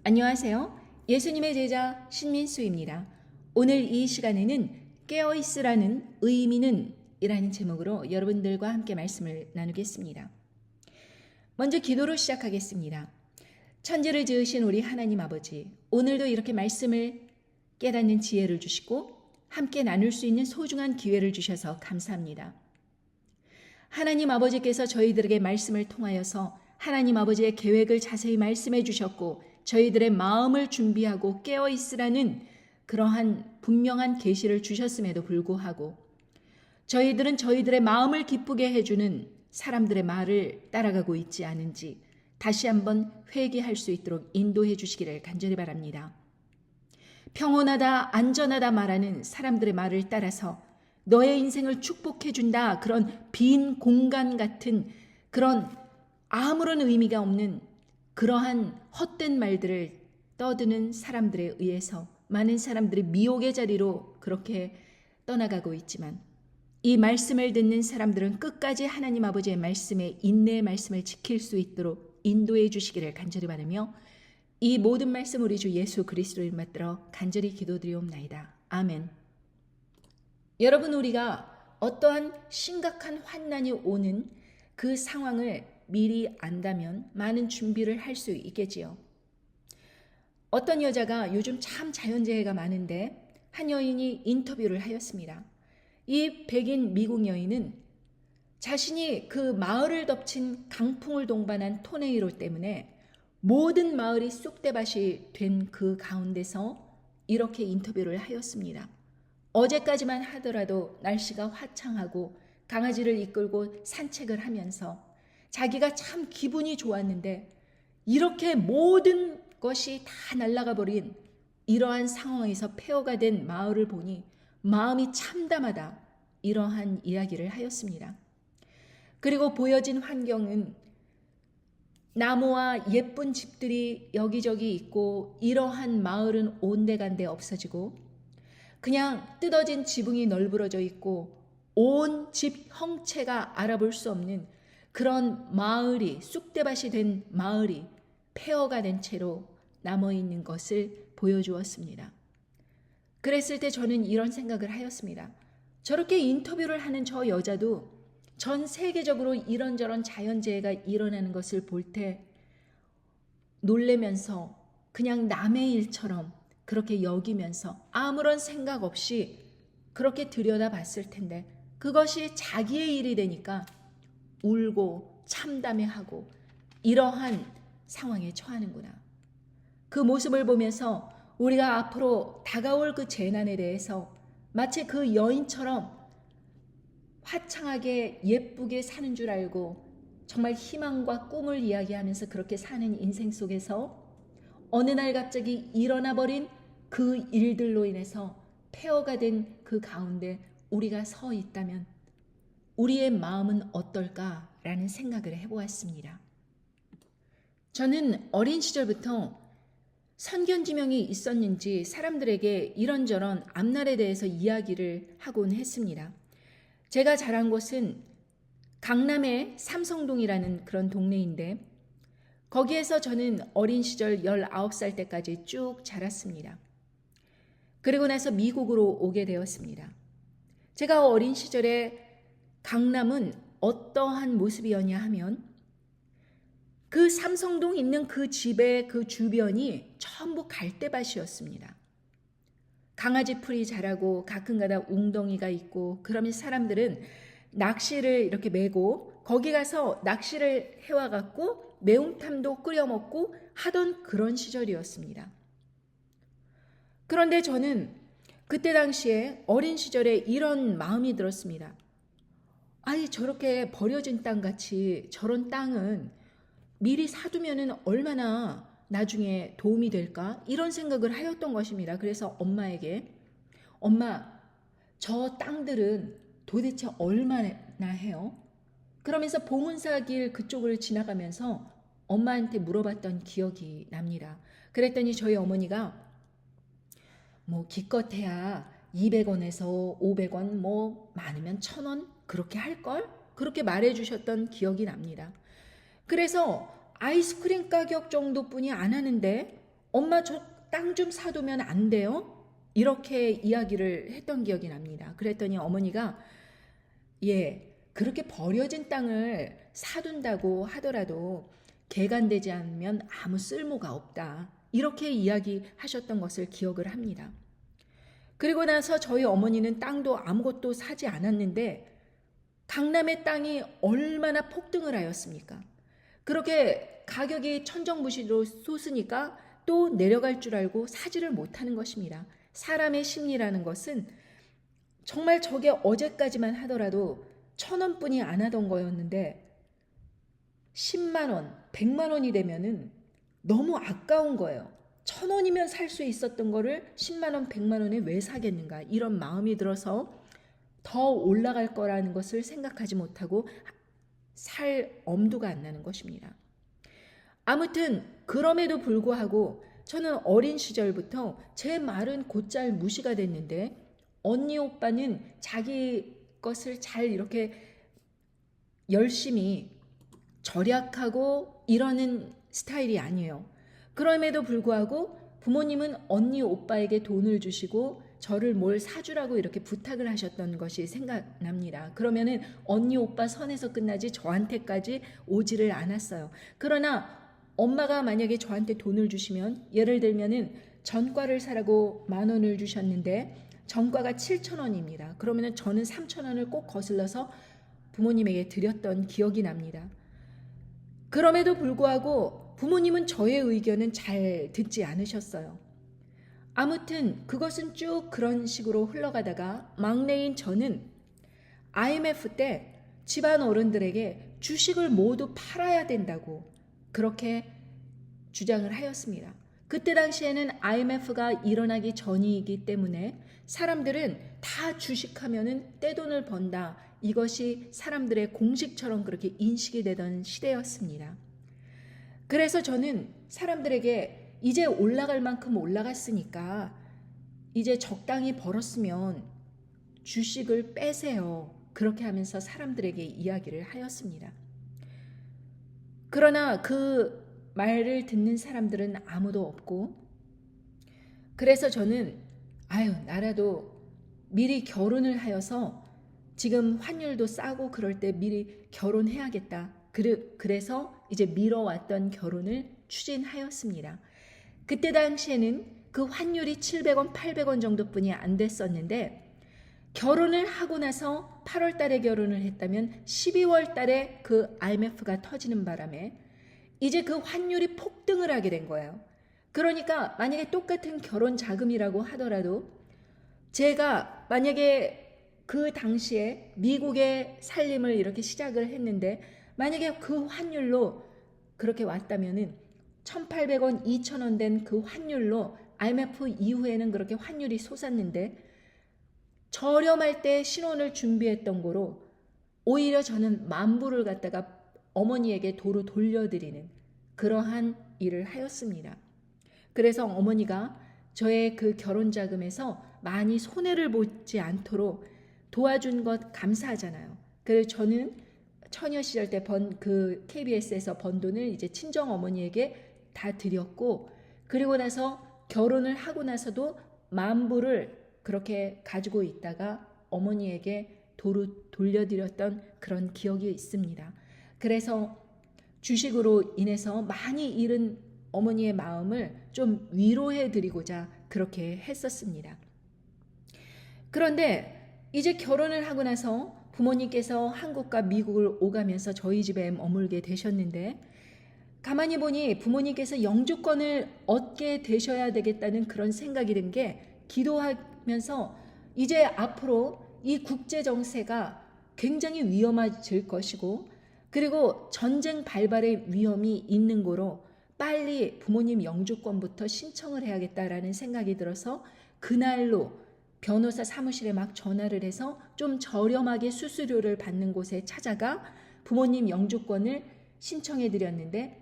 안녕하세요. 예수님의 제자 신민수입니다. 오늘 이 시간에는 깨어있으라는 의미는 이라는 제목으로 여러분들과 함께 말씀을 나누겠습니다. 먼저 기도로 시작하겠습니다. 천지를 지으신 우리 하나님 아버지, 오늘도 이렇게 말씀을 깨닫는 지혜를 주시고 함께 나눌 수 있는 소중한 기회를 주셔서 감사합니다. 하나님 아버지께서 저희들에게 말씀을 통하여서 하나님 아버지의 계획을 자세히 말씀해 주셨고 저희들의 마음을 준비하고 깨어있으라는 그러한 분명한 계시를 주셨음에도 불구하고 저희들은 저희들의 마음을 기쁘게 해주는 사람들의 말을 따라가고 있지 않은지 다시 한번 회개할 수 있도록 인도해 주시기를 간절히 바랍니다. 평온하다, 안전하다 말하는 사람들의 말을 따라서 너의 인생을 축복해 준다, 그런 빈 공간 같은 그런 아무런 의미가 없는 그러한 헛된 말들을 떠드는 사람들에 의해서 많은 사람들이 미혹의 자리로 그렇게 떠나가고 있지만 이 말씀을 듣는 사람들은 끝까지 하나님 아버지의 말씀에 인내의 말씀을 지킬 수 있도록 인도해 주시기를 간절히 바라며 이 모든 말씀 우리 주 예수 그리스도를 맞들어 간절히 기도드리옵나이다. 아멘. 여러분, 우리가 어떠한 심각한 환난이 오는 그 상황을 미리 안다면 많은 준비를 할 수 있겠지요. 어떤 여자가 요즘 참 자연재해가 많은데 한 여인이 인터뷰를 하였습니다. 이 백인 미국 여인은 자신이 그 마을을 덮친 강풍을 동반한 토네이도 때문에 모든 마을이 쑥대밭이 된 그 가운데서 이렇게 인터뷰를 하였습니다. 어제까지만 하더라도 날씨가 화창하고 강아지를 이끌고 산책을 하면서 자기가 참 기분이 좋았는데 이렇게 모든 것이 다 날아가 버린 이러한 상황에서 폐허가 된 마을을 보니 마음이 참담하다, 이러한 이야기를 하였습니다. 그리고 보여진 환경은 나무와 예쁜 집들이 여기저기 있고 이러한 마을은 온데간데 없어지고 그냥 뜯어진 지붕이 널브러져 있고 온 집 형체가 알아볼 수 없는 그런 마을이, 쑥대밭이 된 마을이 폐허가 된 채로 남아있는 것을 보여주었습니다. 그랬을 때 저는 이런 생각을 하였습니다. 저렇게 인터뷰를 하는 저 여자도 전 세계적으로 이런저런 자연재해가 일어나는 것을 볼 때 놀래면서 그냥 남의 일처럼 그렇게 여기면서 아무런 생각 없이 그렇게 들여다봤을 텐데 그것이 자기의 일이 되니까 울고 참담해하고 이러한 상황에 처하는구나. 그 모습을 보면서 우리가 앞으로 다가올 그 재난에 대해서 마치 그 여인처럼 화창하게 예쁘게 사는 줄 알고 정말 희망과 꿈을 이야기하면서 그렇게 사는 인생 속에서 어느 날 갑자기 일어나 버린 그 일들로 인해서 폐허가 된 그 가운데 우리가 서 있다면 우리의 마음은 어떨까라는 생각을 해보았습니다. 저는 어린 시절부터 선견지명이 있었는지 사람들에게 이런저런 앞날에 대해서 이야기를 하곤 했습니다. 제가 자란 곳은 강남의 삼성동이라는 그런 동네인데 거기에서 저는 어린 시절 19살 때까지 쭉 자랐습니다. 그리고 나서 미국으로 오게 되었습니다. 제가 어린 시절에 강남은 어떠한 모습이었냐 하면 그 삼성동 있는 그 집의 그 주변이 전부 갈대밭이었습니다. 강아지 풀이 자라고 가끔가다 웅덩이가 있고 그러면 사람들은 낚시를 이렇게 메고 거기 가서 낚시를 해와갖고 매운탕도 끓여 먹고 하던 그런 시절이었습니다. 그런데 저는 그때 당시에 어린 시절에 이런 마음이 들었습니다. 아니, 저렇게 버려진 땅같이 저런 땅은 미리 사두면은 얼마나 나중에 도움이 될까? 이런 생각을 하였던 것입니다. 그래서 엄마에게 엄마, 저 땅들은 도대체 얼마나 해요? 그러면서 봉은사길 그쪽을 지나가면서 엄마한테 물어봤던 기억이 납니다. 그랬더니 저희 어머니가 뭐 기껏해야 200원에서 500원, 뭐 많으면 1000원 그렇게 할걸? 그렇게 말해주셨던 기억이 납니다. 그래서 아이스크림 가격 정도뿐이 안 하는데 엄마 저 땅 좀 사두면 안 돼요? 이렇게 이야기를 했던 기억이 납니다. 그랬더니 어머니가 예, 그렇게 버려진 땅을 사둔다고 하더라도 개간되지 않으면 아무 쓸모가 없다. 이렇게 이야기하셨던 것을 기억을 합니다. 그리고 나서 저희 어머니는 땅도 아무것도 사지 않았는데 강남의 땅이 얼마나 폭등을 하였습니까? 그렇게 가격이 천정부시로 솟으니까 또 내려갈 줄 알고 사지를 못하는 것입니다. 사람의 심리라는 것은 정말 저게 어제까지만 하더라도 1,000원뿐이 안 하던 거였는데 10만 원, 100만 원이 되면은 너무 아까운 거예요. 1,000원이면 살 수 있었던 거를 10만 원, 100만 원에 왜 사겠는가 이런 마음이 들어서 더 올라갈 거라는 것을 생각하지 못하고 살 엄두가 안 나는 것입니다. 아무튼 그럼에도 불구하고 저는 어린 시절부터 제 말은 곧잘 무시가 됐는데 언니 오빠는 자기 것을 잘 이렇게 열심히 절약하고 이러는 스타일이 아니에요. 그럼에도 불구하고 부모님은 언니 오빠에게 돈을 주시고 저를 뭘 사주라고 이렇게 부탁을 하셨던 것이 생각납니다. 그러면은 언니 오빠 선에서 끝나지 저한테까지 오지를 않았어요. 그러나 엄마가 만약에 저한테 돈을 주시면 예를 들면은 전과를 사라고 10,000원을 주셨는데 전과가 7,000원입니다. 그러면은 저는 3,000원을 꼭 거슬러서 부모님에게 드렸던 기억이 납니다. 그럼에도 불구하고 부모님은 저의 의견은 잘 듣지 않으셨어요. 아무튼 그것은 쭉 그런 식으로 흘러가다가 막내인 저는 IMF 때 집안 어른들에게 주식을 모두 팔아야 된다고 그렇게 주장을 하였습니다. 그때 당시에는 IMF가 일어나기 전이기 때문에 사람들은 다 주식하면은 떼돈을 번다. 이것이 사람들의 공식처럼 그렇게 인식이 되던 시대였습니다. 그래서 저는 사람들에게 이제 올라갈 만큼 올라갔으니까 이제 적당히 벌었으면 주식을 빼세요. 그렇게 하면서 사람들에게 이야기를 하였습니다. 그러나 그 말을 듣는 사람들은 아무도 없고 그래서 저는 나라도 미리 결혼을 하여서 지금 환율도 싸고 그럴 때 미리 결혼해야겠다. 그래서 이제 미뤄왔던 결혼을 추진하였습니다. 그때 당시에는 그 환율이 700원, 800원 정도뿐이 안 됐었는데 결혼을 하고 나서 8월 달에 결혼을 했다면 12월 달에 그 IMF가 터지는 바람에 이제 그 환율이 폭등을 하게 된 거예요. 그러니까 만약에 똑같은 결혼 자금이라고 하더라도 제가 만약에 그 당시에 미국의 살림을 이렇게 시작을 했는데 만약에 그 환율로 그렇게 왔다면은 1,800원, 2,000원 된 그 환율로 IMF 이후에는 그렇게 환율이 솟았는데 저렴할 때 신혼을 준비했던 거로 오히려 저는 만불을 갖다가 어머니에게 도로 돌려드리는 그러한 일을 하였습니다. 그래서 어머니가 저의 그 결혼 자금에서 많이 손해를 보지 않도록 도와준 것 감사하잖아요. 그래서 저는 처녀 시절 때 번 그 KBS에서 번 돈을 이제 친정 어머니에게 다 드렸고 그리고 나서 결혼을 하고 나서도 만불을 그렇게 가지고 있다가 어머니에게 도로 돌려드렸던 그런 기억이 있습니다. 그래서 주식으로 인해서 많이 잃은 어머니의 마음을 좀 위로해 드리고자 그렇게 했었습니다. 그런데 이제 결혼을 하고 나서 부모님께서 한국과 미국을 오가면서 저희 집에 머물게 되셨는데 가만히 보니 부모님께서 영주권을 얻게 되셔야 되겠다는 그런 생각이 든 게 기도하면서 이제 앞으로 이 국제 정세가 굉장히 위험해질 것이고 그리고 전쟁 발발의 위험이 있는 거로 빨리 부모님 영주권부터 신청을 해야겠다라는 생각이 들어서 그날로 변호사 사무실에 막 전화를 해서 좀 저렴하게 수수료를 받는 곳에 찾아가 부모님 영주권을 신청해 드렸는데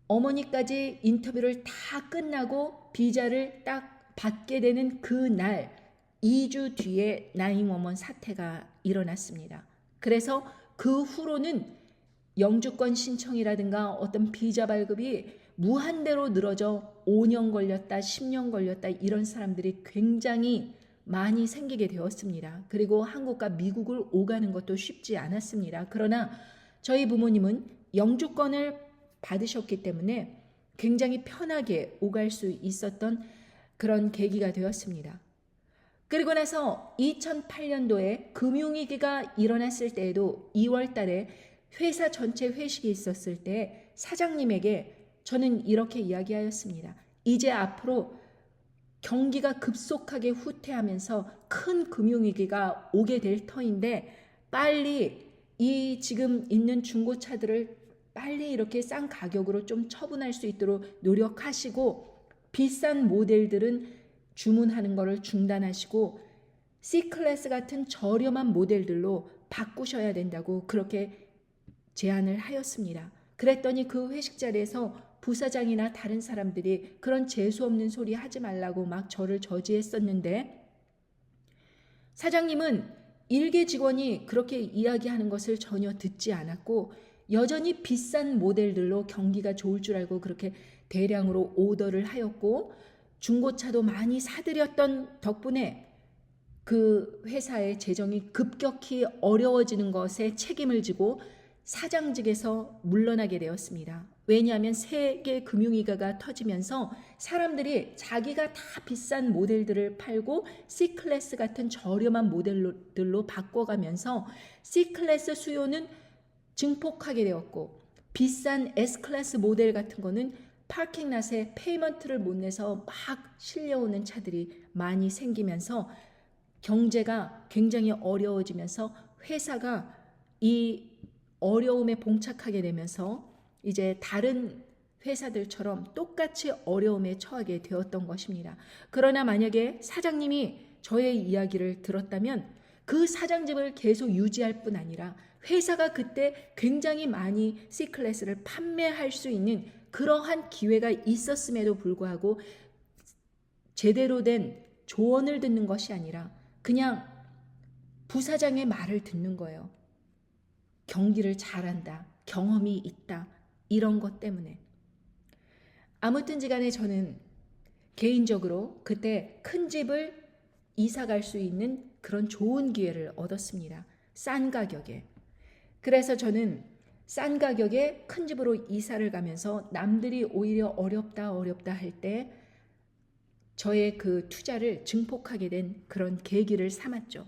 어머니까지 인터뷰를 다 끝나고 비자를 딱 받게 되는 그날 2주 뒤에 911 사태가 일어났습니다. 그래서 그 후로는 영주권 신청이라든가 어떤 비자 발급이 무한대로 늘어져 5년 걸렸다, 10년 걸렸다 이런 사람들이 굉장히 많이 생기게 되었습니다. 그리고 한국과 미국을 오가는 것도 쉽지 않았습니다. 그러나 저희 부모님은 영주권을 받으셨기 때문에 굉장히 편하게 오갈 수 있었던 그런 계기가 되었습니다. 그리고 나서 2008년도에 금융위기가 일어났을 때에도 2월 달에 회사 전체 회식이 있었을 때 사장님에게 저는 이렇게 이야기하였습니다. 이제 앞으로 경기가 급속하게 후퇴하면서 큰 금융위기가 오게 될 터인데 빨리 이 지금 있는 중고차들을 빨리 이렇게 싼 가격으로 좀 처분할 수 있도록 노력하시고 비싼 모델들은 주문하는 것을 중단하시고 C클래스 같은 저렴한 모델들로 바꾸셔야 된다고 그렇게 제안을 하였습니다. 그랬더니 그 회식 자리에서 부사장이나 다른 사람들이 그런 재수없는 소리 하지 말라고 막 저를 저지했었는데 사장님은 일개 직원이 그렇게 이야기하는 것을 전혀 듣지 않았고 여전히 비싼 모델들로 경기가 좋을 줄 알고 그렇게 대량으로 오더를 하였고 중고차도 많이 사들였던 덕분에 그 회사의 재정이 급격히 어려워지는 것에 책임을 지고 사장직에서 물러나게 되었습니다. 왜냐하면 세계 금융위기가 터지면서 사람들이 자기가 다 비싼 모델들을 팔고 C클래스 같은 저렴한 모델들로 바꿔가면서 C클래스 수요는 증폭하게 되었고 비싼 S클래스 모델 같은 거는 파킹랏에 페이먼트를 못 내서 막 실려오는 차들이 많이 생기면서 경제가 굉장히 어려워지면서 회사가 이 어려움에 봉착하게 되면서 이제 다른 회사들처럼 똑같이 어려움에 처하게 되었던 것입니다. 그러나 만약에 사장님이 저의 이야기를 들었다면 그 사장직을 계속 유지할 뿐 아니라 회사가 그때 굉장히 많이 C클래스를 판매할 수 있는 그러한 기회가 있었음에도 불구하고 제대로 된 조언을 듣는 것이 아니라 그냥 부사장의 말을 듣는 거예요. 경기를 잘한다, 경험이 있다, 이런 것 때문에. 아무튼지 간에 저는 개인적으로 그때 큰 집을 이사 갈 수 있는 그런 좋은 기회를 얻었습니다. 싼 가격에. 그래서 저는 싼 가격에 큰 집으로 이사를 가면서 남들이 오히려 어렵다 할 때 저의 그 투자를 증폭하게 된 그런 계기를 삼았죠.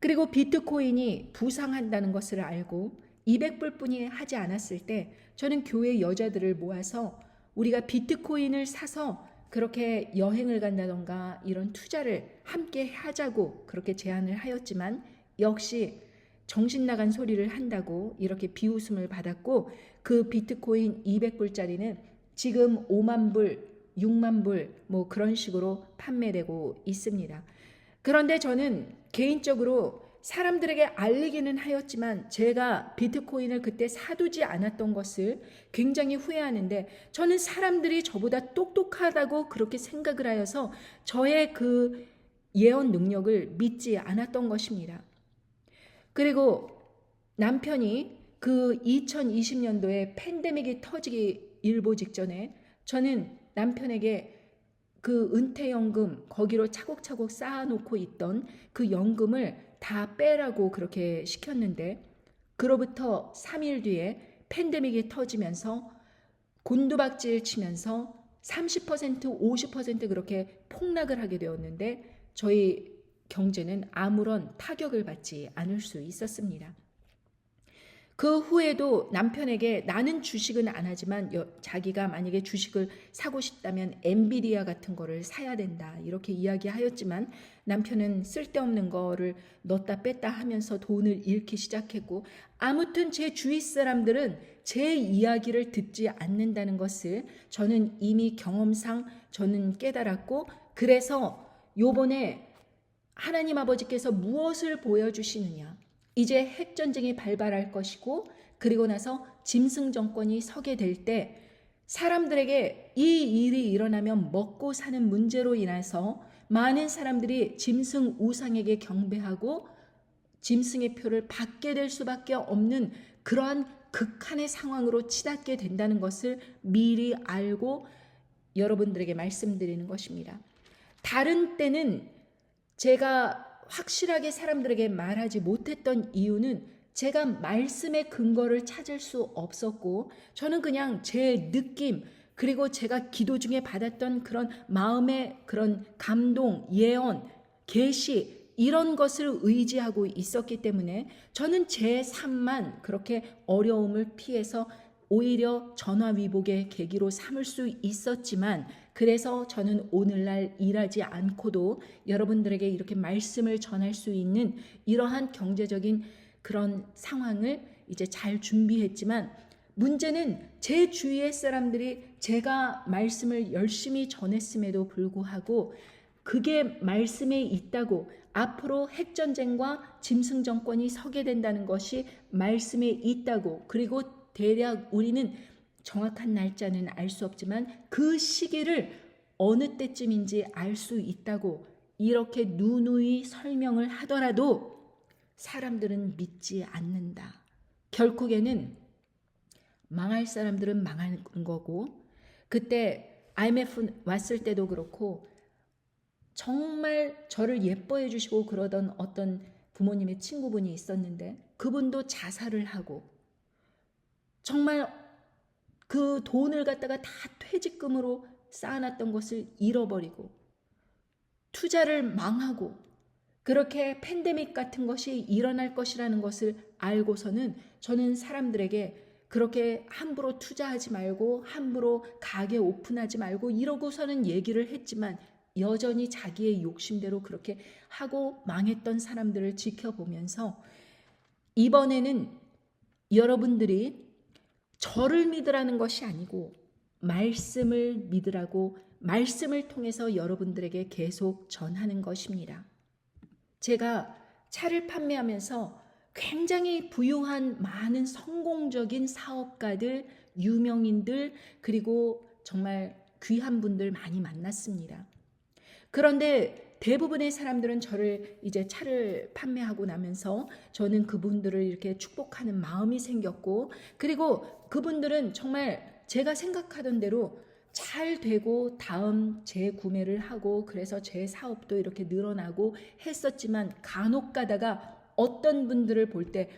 그리고 비트코인이 부상한다는 것을 알고 200불뿐이 하지 않았을 때 저는 교회 여자들을 모아서 우리가 비트코인을 사서 그렇게 여행을 간다던가 이런 투자를 함께 하자고 그렇게 제안을 하였지만 역시 정신 나간 소리를 한다고 이렇게 비웃음을 받았고 그 비트코인 200불짜리는 지금 5만 불, 6만 불 뭐 그런 식으로 판매되고 있습니다. 그런데 저는 개인적으로 사람들에게 알리기는 하였지만 제가 비트코인을 그때 사두지 않았던 것을 굉장히 후회하는데 저는 사람들이 저보다 똑똑하다고 그렇게 생각을 하여서 저의 그 예언 능력을 믿지 않았던 것입니다. 그리고 남편이 그 2020년도에 팬데믹이 터지기 일보 직전에 저는 남편에게 그 은퇴연금 거기로 차곡차곡 쌓아놓고 있던 그 연금을 다 빼라고 그렇게 시켰는데 그로부터 3일 뒤에 팬데믹이 터지면서 곤두박질 치면서 30% 50% 그렇게 폭락을 하게 되었는데 저희 경제는 아무런 타격을 받지 않을 수 있었습니다. 그 후에도 남편에게 나는 주식은 안 하지만 자기가 만약에 주식을 사고 싶다면 엔비디아 같은 거를 사야 된다 이렇게 이야기하였지만 남편은 쓸데없는 거를 넣었다 뺐다 하면서 돈을 잃기 시작했고 아무튼 제 주위 사람들은 제 이야기를 듣지 않는다는 것을 저는 이미 경험상 저는 깨달았고 그래서 요번에 하나님 아버지께서 무엇을 보여주시느냐 이제 핵전쟁이 발발할 것이고 그리고 나서 짐승 정권이 서게 될 때 사람들에게 이 일이 일어나면 먹고 사는 문제로 인해서 많은 사람들이 짐승 우상에게 경배하고 짐승의 표를 받게 될 수밖에 없는 그러한 극한의 상황으로 치닫게 된다는 것을 미리 알고 여러분들에게 말씀드리는 것입니다. 다른 때는 제가 확실하게 사람들에게 말하지 못했던 이유는 제가 말씀의 근거를 찾을 수 없었고, 저는 그냥 제 느낌, 그리고 제가 기도 중에 받았던 그런 마음의 그런 감동, 예언, 계시, 이런 것을 의지하고 있었기 때문에 저는 제 삶만 그렇게 어려움을 피해서 오히려 전화위복의 계기로 삼을 수 있었지만, 그래서 저는 오늘날 일하지 않고도 여러분들에게 이렇게 말씀을 전할 수 있는 이러한 경제적인 그런 상황을 이제 잘 준비했지만, 문제는 제 주위의 사람들이 제가 말씀을 열심히 전했음에도 불구하고 그게 말씀에 있다고, 앞으로 핵전쟁과 짐승정권이 서게 된다는 것이 말씀에 있다고, 그리고 대략 우리는 정확한 날짜는 알 수 없지만 그 시기를 어느 때쯤인지 알 수 있다고 이렇게 누누이 설명을 하더라도 사람들은 믿지 않는다. 결국에는 망할 사람들은 망하는 거고, 그때 IMF 왔을 때도 그렇고 정말 저를 예뻐해 주시고 그러던 어떤 부모님의 친구분이 있었는데, 그분도 자살을 하고 정말 그 돈을 갖다가 다 퇴직금으로 쌓아놨던 것을 잃어버리고 투자를 망하고, 그렇게 팬데믹 같은 것이 일어날 것이라는 것을 알고서는 저는 사람들에게 그렇게 함부로 투자하지 말고 함부로 가게 오픈하지 말고 이러고서는 얘기를 했지만, 여전히 자기의 욕심대로 그렇게 하고 망했던 사람들을 지켜보면서 이번에는 여러분들이 저를 믿으라는 것이 아니고 말씀을 믿으라고, 말씀을 통해서 여러분들에게 계속 전하는 것입니다. 제가 차를 판매하면서 굉장히 부유한 많은 성공적인 사업가들, 유명인들, 그리고 정말 귀한 분들 많이 만났습니다. 그런데 대부분의 사람들은 저를 이제 차를 판매하고 나면서 저는 그분들을 이렇게 축복하는 마음이 생겼고, 그리고 그분들은 정말 제가 생각하던 대로 잘 되고 다음 재구매를 하고, 그래서 제 사업도 이렇게 늘어나고 했었지만, 간혹 가다가 어떤 분들을 볼 때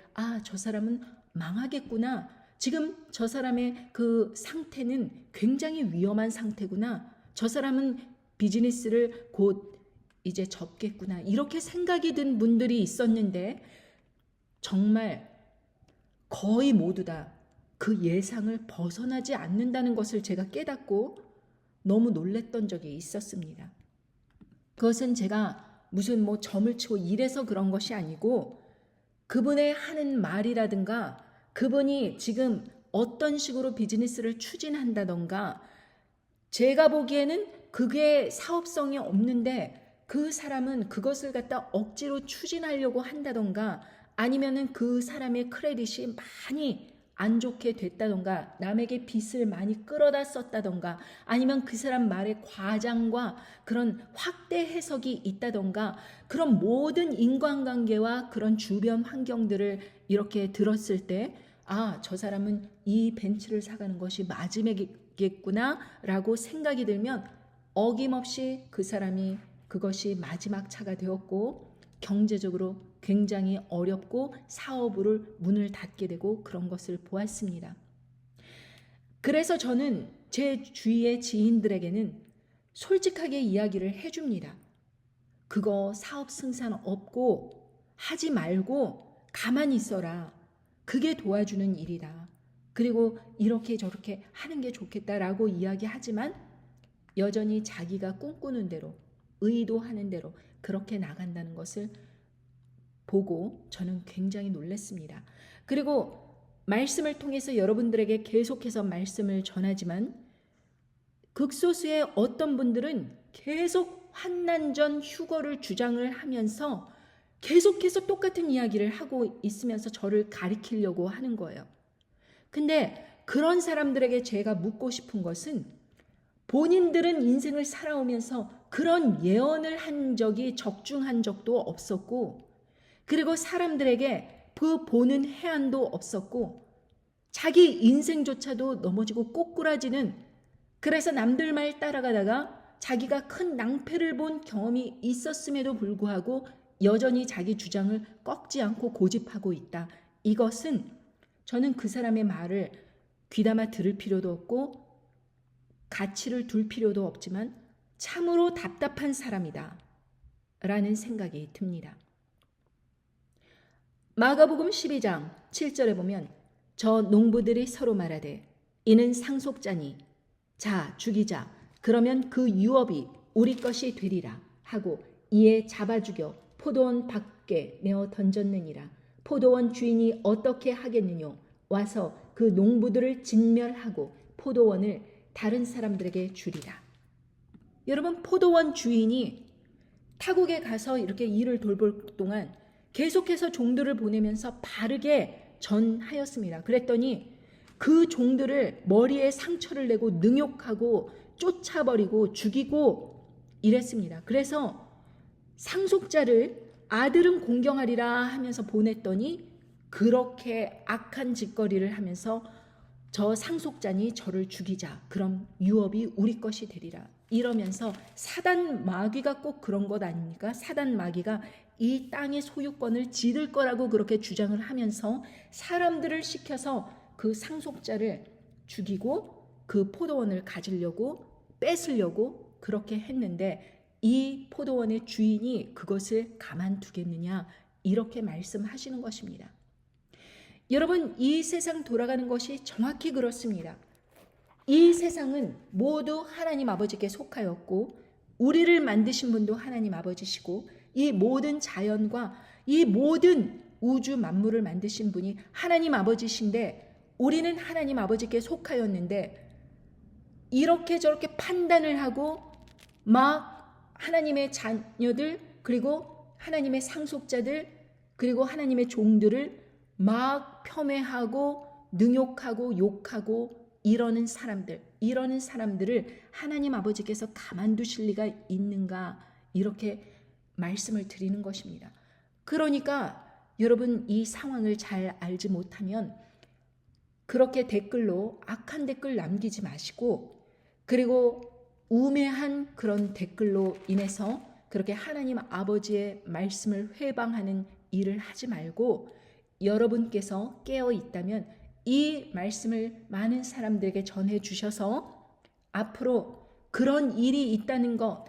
저 사람은 망하겠구나, 지금 저 사람의 그 상태는 굉장히 위험한 상태구나, 저 사람은 비즈니스를 곧 이제 접겠구나, 이렇게 생각이 든 분들이 있었는데, 정말 거의 모두 다 그 예상을 벗어나지 않는다는 것을 제가 깨닫고 너무 놀랬던 적이 있었습니다. 그것은 제가 무슨 점을 치고 이래서 그런 것이 아니고, 그분의 하는 말이라든가 그분이 지금 어떤 식으로 비즈니스를 추진한다던가, 제가 보기에는 그게 사업성이 없는데 그 사람은 그것을 갖다 억지로 추진하려고 한다던가, 아니면은 그 사람의 크레딧이 많이 안 좋게 됐다던가, 남에게 빚을 많이 끌어다 썼다던가, 아니면 그 사람 말에 과장과 그런 확대 해석이 있다던가, 그런 모든 인간관계와 그런 주변 환경들을 이렇게 들었을 때 저 사람은 이 벤츠를 사가는 것이 마지막이겠구나 라고 생각이 들면 어김없이 그 사람이 그것이 마지막 차가 되었고 경제적으로 굉장히 어렵고 사업을 문을 닫게 되고 그런 것을 보았습니다. 그래서 저는 제 주위의 지인들에게는 솔직하게 이야기를 해줍니다. 그거 사업 승산 없고 하지 말고 가만히 있어라. 그게 도와주는 일이다. 그리고 이렇게 저렇게 하는 게 좋겠다라고 이야기하지만 여전히 자기가 꿈꾸는 대로, 의도하는 대로 그렇게 나간다는 것을 보고 저는 굉장히 놀랐습니다. 그리고 말씀을 통해서 여러분들에게 계속해서 말씀을 전하지만, 극소수의 어떤 분들은 계속 환난전 휴거를 주장을 하면서 계속해서 똑같은 이야기를 하고 있으면서 저를 가리키려고 하는 거예요. 근데 그런 사람들에게 제가 묻고 싶은 것은, 본인들은 인생을 살아오면서 그런 예언을 한 적이 적중한 적도 없었고, 그리고 사람들에게 그 보는 해안도 없었고, 자기 인생조차도 넘어지고 꼬꾸라지는 그래서 남들 말 따라가다가 자기가 큰 낭패를 본 경험이 있었음에도 불구하고 여전히 자기 주장을 꺾지 않고 고집하고 있다. 이것은 저는 그 사람의 말을 귀담아 들을 필요도 없고 가치를 둘 필요도 없지만 참으로 답답한 사람이다 라는 생각이 듭니다. 마가복음 12장 7절에 보면 저 농부들이 서로 말하되 이는 상속자니 자 죽이자 그러면 그 유업이 우리 것이 되리라 하고 이에 잡아 죽여 포도원 밖에 내어 던졌느니라. 포도원 주인이 어떻게 하겠느뇨? 와서 그 농부들을 진멸하고 포도원을 다른 사람들에게 주리라. 여러분, 포도원 주인이 타국에 가서 이렇게 일을 돌볼 동안 계속해서 종들을 보내면서 바르게 전하였습니다. 그랬더니 그 종들을 머리에 상처를 내고 능욕하고 쫓아버리고 죽이고 이랬습니다. 그래서 상속자를 아들은 공경하리라 하면서 보냈더니 그렇게 악한 짓거리를 하면서 저 상속자니 저를 죽이자. 그럼 유업이 우리 것이 되리라. 이러면서 사단 마귀가 꼭 그런 것 아닙니까? 사단 마귀가 이 땅의 소유권을 지들 거라고 그렇게 주장을 하면서 사람들을 시켜서 그 상속자를 죽이고 그 포도원을 가지려고 뺏으려고 그렇게 했는데 이 포도원의 주인이 그것을 가만두겠느냐 이렇게 말씀하시는 것입니다. 여러분, 이 세상 돌아가는 것이 정확히 그렇습니다. 이 세상은 모두 하나님 아버지께 속하였고 우리를 만드신 분도 하나님 아버지시고 이 모든 자연과 이 모든 우주 만물을 만드신 분이 하나님 아버지신데 우리는 하나님 아버지께 속하였는데 이렇게 저렇게 판단을 하고 막 하나님의 자녀들 그리고 하나님의 상속자들 그리고 하나님의 종들을 막 폄훼하고 능욕하고 욕하고 이러는 사람들을 하나님 아버지께서 가만두실 리가 있는가 이렇게 말씀을 드리는 것입니다. 그러니까 여러분 이 상황을 잘 알지 못하면 그렇게 댓글로 악한 댓글 남기지 마시고 그리고 우매한 그런 댓글로 인해서 그렇게 하나님 아버지의 말씀을 회방하는 일을 하지 말고 여러분께서 깨어 있다면 이 말씀을 많은 사람들에게 전해 주셔서 앞으로 그런 일이 있다는 것,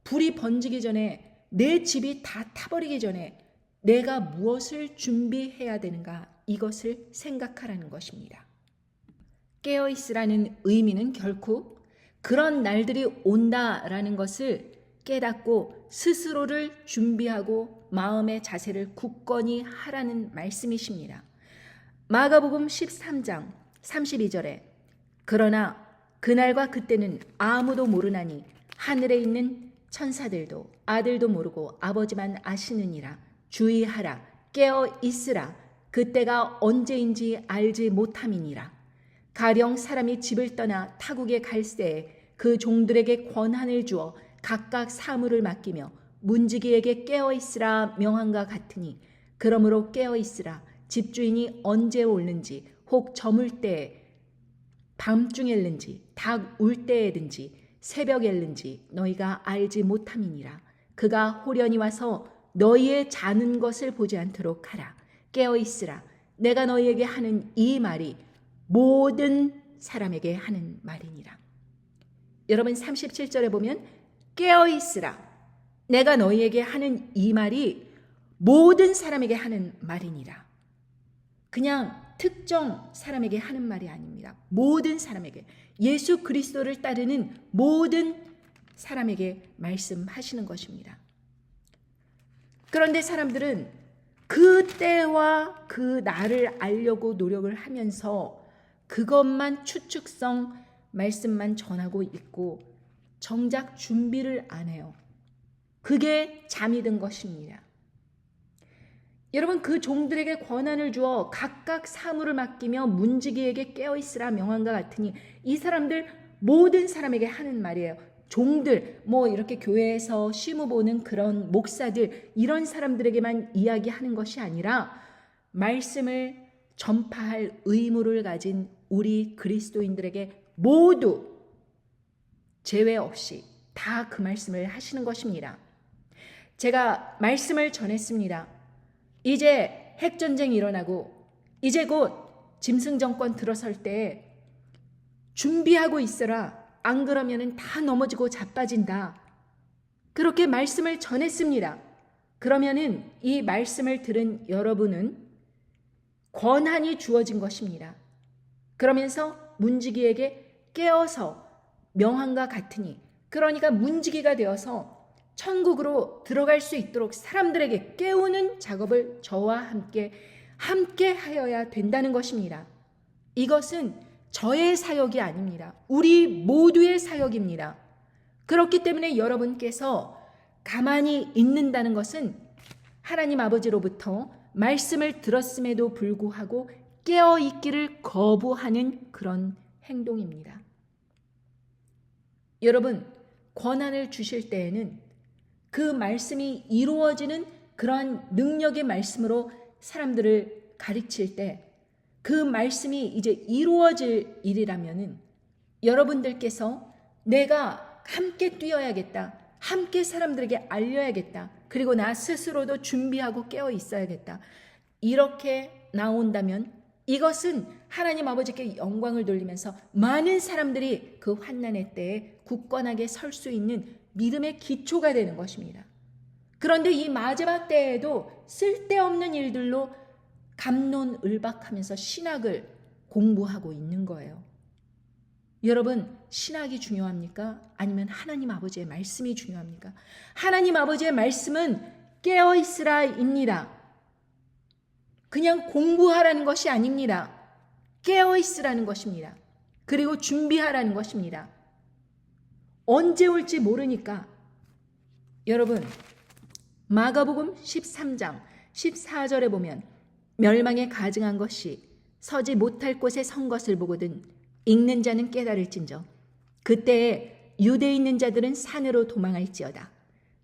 불이 번지기 전에 내 집이 다 타버리기 전에 내가 무엇을 준비해야 되는가 이것을 생각하라는 것입니다. 깨어있으라는 의미는 결코 그런 날들이 온다라는 것을 깨닫고 스스로를 준비하고 마음의 자세를 굳건히 하라는 말씀이십니다. 마가복음 13장 32절에 그러나 그날과 그때는 아무도 모르나니 하늘에 있는 천사들도 아들도 모르고 아버지만 아시느니라. 주의하라 깨어 있으라 그때가 언제인지 알지 못함이니라. 가령 사람이 집을 떠나 타국에 갈새에 그 종들에게 권한을 주어 각각 사물을 맡기며 문지기에게 깨어 있으라 명한과 같으니 그러므로 깨어 있으라. 집주인이 언제 올는지 혹 저물 때에 밤중일는지 닭 울 때에든지 새벽일는지 너희가 알지 못함이니라. 그가 호련히 와서 너희의 자는 것을 보지 않도록 하라. 깨어 있으라. 내가 너희에게 하는 이 말이 모든 사람에게 하는 말이니라. 여러분 37절에 보면 깨어 있으라. 내가 너희에게 하는 이 말이 모든 사람에게 하는 말이니라. 그냥 특정 사람에게 하는 말이 아닙니다. 모든 사람에게 예수 그리스도를 따르는 모든 사람에게 말씀하시는 것입니다. 그런데 사람들은 그 때와 그 날을 알려고 노력을 하면서 그것만 추측성 말씀만 전하고 있고 정작 준비를 안 해요. 그게 잠이 든 것입니다. 여러분 그 종들에게 권한을 주어 각각 사물을 맡기며 문지기에게 깨어있으라 명한과 같으니 이 사람들 모든 사람에게 하는 말이에요. 종들 이렇게 교회에서 시무 보는 그런 목사들 이런 사람들에게만 이야기하는 것이 아니라 말씀을 전파할 의무를 가진 우리 그리스도인들에게 모두 제외 없이 다 그 말씀을 하시는 것입니다. 제가 말씀을 전했습니다. 이제 핵전쟁이 일어나고 이제 곧 짐승 정권 들어설 때 준비하고 있어라. 안 그러면은 다 넘어지고 자빠진다. 그렇게 말씀을 전했습니다. 그러면은 이 말씀을 들은 여러분은 권한이 주어진 것입니다. 그러면서 문지기에게 깨어서 명함과 같으니, 그러니까 문지기가 되어서 천국으로 들어갈 수 있도록 사람들에게 깨우는 작업을 저와 함께 하여야 된다는 것입니다. 이것은 저의 사역이 아닙니다. 우리 모두의 사역입니다. 그렇기 때문에 여러분께서 가만히 있는다는 것은 하나님 아버지로부터 말씀을 들었음에도 불구하고 깨어 있기를 거부하는 그런 행동입니다. 여러분, 권한을 주실 때에는 그 말씀이 이루어지는 그러한 능력의 말씀으로 사람들을 가르칠 때 그 말씀이 이제 이루어질 일이라면은 여러분들께서 내가 함께 뛰어야겠다. 함께 사람들에게 알려야겠다. 그리고 나 스스로도 준비하고 깨어 있어야겠다. 이렇게 나온다면 이것은 하나님 아버지께 영광을 돌리면서 많은 사람들이 그 환난의 때에 굳건하게 설 수 있는 믿음의 기초가 되는 것입니다. 그런데 이 마지막 때에도 쓸데없는 일들로 갑론을박하면서 신학을 공부하고 있는 거예요. 여러분, 신학이 중요합니까? 아니면 하나님 아버지의 말씀이 중요합니까? 하나님 아버지의 말씀은 깨어있으라입니다. 그냥 공부하라는 것이 아닙니다. 깨어있으라는 것입니다. 그리고 준비하라는 것입니다. 언제 올지 모르니까 여러분, 마가복음 13장 14절에 보면 멸망에 가증한 것이 서지 못할 곳에 선 것을 보거든 읽는 자는 깨달을진저 그때에 유대에 있는 자들은 산으로 도망할지어다.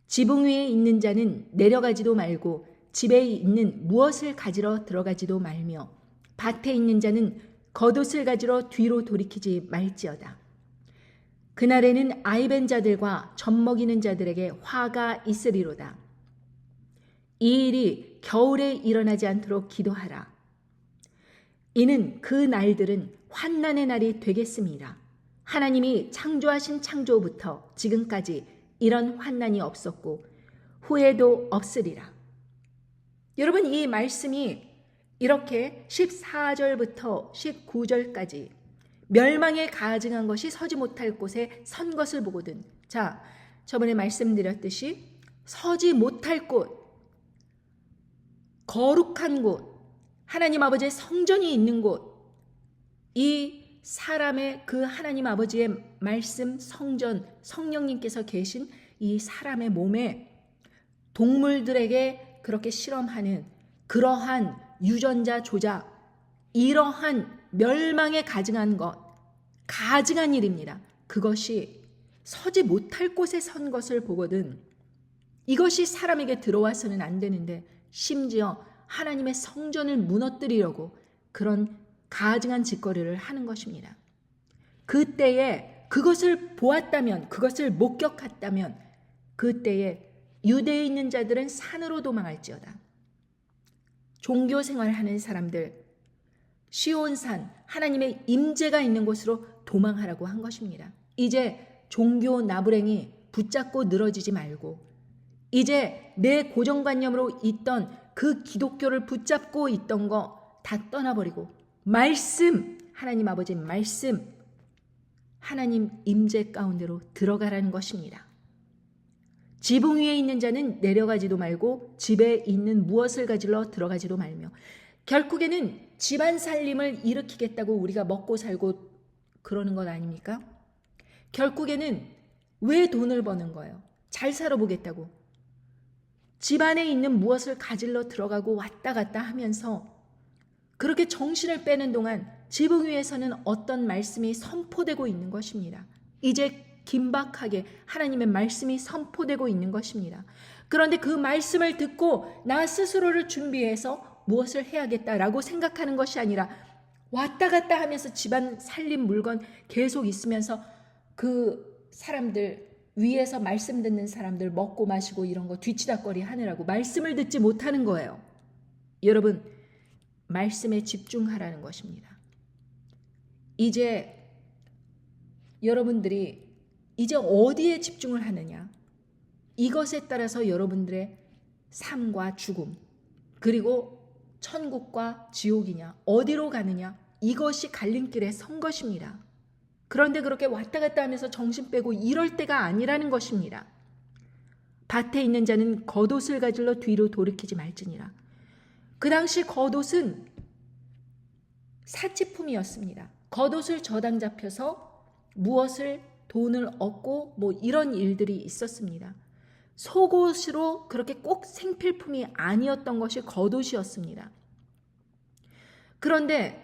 지붕 위에 있는 자는 내려가지도 말고 집에 있는 무엇을 가지러 들어가지도 말며 밭에 있는 자는 겉옷을 가지러 뒤로 돌이키지 말지어다. 그날에는 아이벤 자들과 젖먹이는 자들에게 화가 있으리로다. 이 일이 겨울에 일어나지 않도록 기도하라. 이는 그 날들은 환난의 날이 되겠습니다. 하나님이 창조하신 창조부터 지금까지 이런 환난이 없었고 후에도 없으리라. 여러분, 이 말씀이 이렇게 14절부터 19절까지 멸망에 가증한 것이 서지 못할 곳에 선 것을 보거든. 자, 저번에 말씀드렸듯이 서지 못할 곳, 거룩한 곳, 하나님 아버지의 성전이 있는 곳, 이 사람의 그 하나님 아버지의 말씀, 성전, 성령님께서 계신 이 사람의 몸에 동물들에게 그렇게 실험하는 그러한 유전자 조작, 이러한 멸망에 가증한 것, 가증한 일입니다. 그것이 서지 못할 곳에 선 것을 보거든. 이것이 사람에게 들어와서는 안 되는데 심지어 하나님의 성전을 무너뜨리려고 그런 가증한 짓거리를 하는 것입니다. 그때에 그것을 보았다면, 그것을 목격했다면 그때에 유대에 있는 자들은 산으로 도망할지어다. 종교 생활하는 사람들, 시온산, 하나님의 임재가 있는 곳으로 도망하라고 한 것입니다. 이제 종교 나부랭이 붙잡고 늘어지지 말고 이제 내 고정관념으로 있던 그 기독교를 붙잡고 있던 거 다 떠나버리고 말씀, 하나님 아버지 말씀, 하나님 임재 가운데로 들어가라는 것입니다. 지붕 위에 있는 자는 내려가지도 말고 집에 있는 무엇을 가지러 들어가지도 말며, 결국에는 집안 살림을 일으키겠다고 우리가 먹고 살고 그러는 것 아닙니까? 결국에는 왜 돈을 버는 거예요? 잘 살아보겠다고. 집안에 있는 무엇을 가지러 들어가고 왔다 갔다 하면서 그렇게 정신을 빼는 동안 지붕 위에서는 어떤 말씀이 선포되고 있는 것입니다. 이제 긴박하게 하나님의 말씀이 선포되고 있는 것입니다. 그런데 그 말씀을 듣고 나 스스로를 준비해서 무엇을 해야겠다라고 생각하는 것이 아니라 왔다 갔다 하면서 집안 살림 물건 계속 있으면서 그 사람들 위에서 말씀 듣는 사람들 먹고 마시고 이런 거 뒤치다꺼리 하느라고 말씀을 듣지 못하는 거예요. 여러분, 말씀에 집중하라는 것입니다. 이제 여러분들이 이제 어디에 집중을 하느냐? 이것에 따라서 여러분들의 삶과 죽음, 그리고 천국과 지옥이냐, 어디로 가느냐, 이것이 갈림길에 선 것입니다. 그런데 그렇게 왔다 갔다 하면서 정신 빼고 이럴 때가 아니라는 것입니다. 밭에 있는 자는 겉옷을 가질러 뒤로 돌이키지 말지니라. 그 당시 겉옷은 사치품이었습니다. 겉옷을 저당 잡혀서 무엇을 돈을 얻고 뭐 이런 일들이 있었습니다. 속옷으로 그렇게 꼭 생필품이 아니었던 것이 겉옷이었습니다. 그런데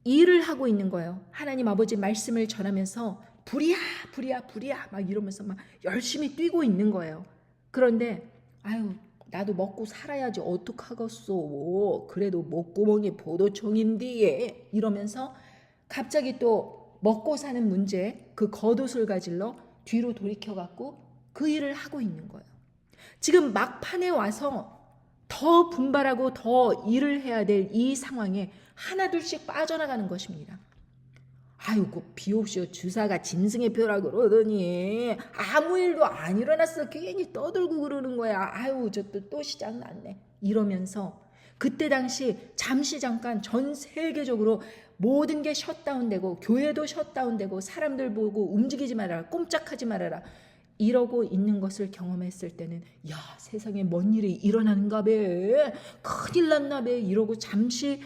일을 하고 있는 거예요. 하나님 아버지 말씀을 전하면서 불이야 불이야 불이야 막 이러면서 막 열심히 뛰고 있는 거예요. 그런데 아유 나도 먹고 살아야지 어떡하겠소. 그래도 목구멍이 보도총인데 이러면서 갑자기 또 먹고 사는 문제 그 겉옷을 가질러 뒤로 돌이켜갖고 그 일을 하고 있는 거예요. 지금 막판에 와서 더 분발하고 더 일을 해야 될 이 상황에 하나둘씩 빠져나가는 것입니다. 아이고 비옵시오 주사가 짐승의 표라 그러더니 아무 일도 안 일어났어. 괜히 떠들고 그러는 거야. 아유 저 또 시작 났네. 이러면서 그때 당시 잠시 잠깐 전 세계적으로 모든 게 셧다운되고 교회도 셧다운되고 사람들 보고 움직이지 말아라. 꼼짝하지 말아라. 이러고 있는 것을 경험했을 때는 야 세상에 뭔 일이 일어나는가 봐. 큰일 났나 봐. 이러고 잠시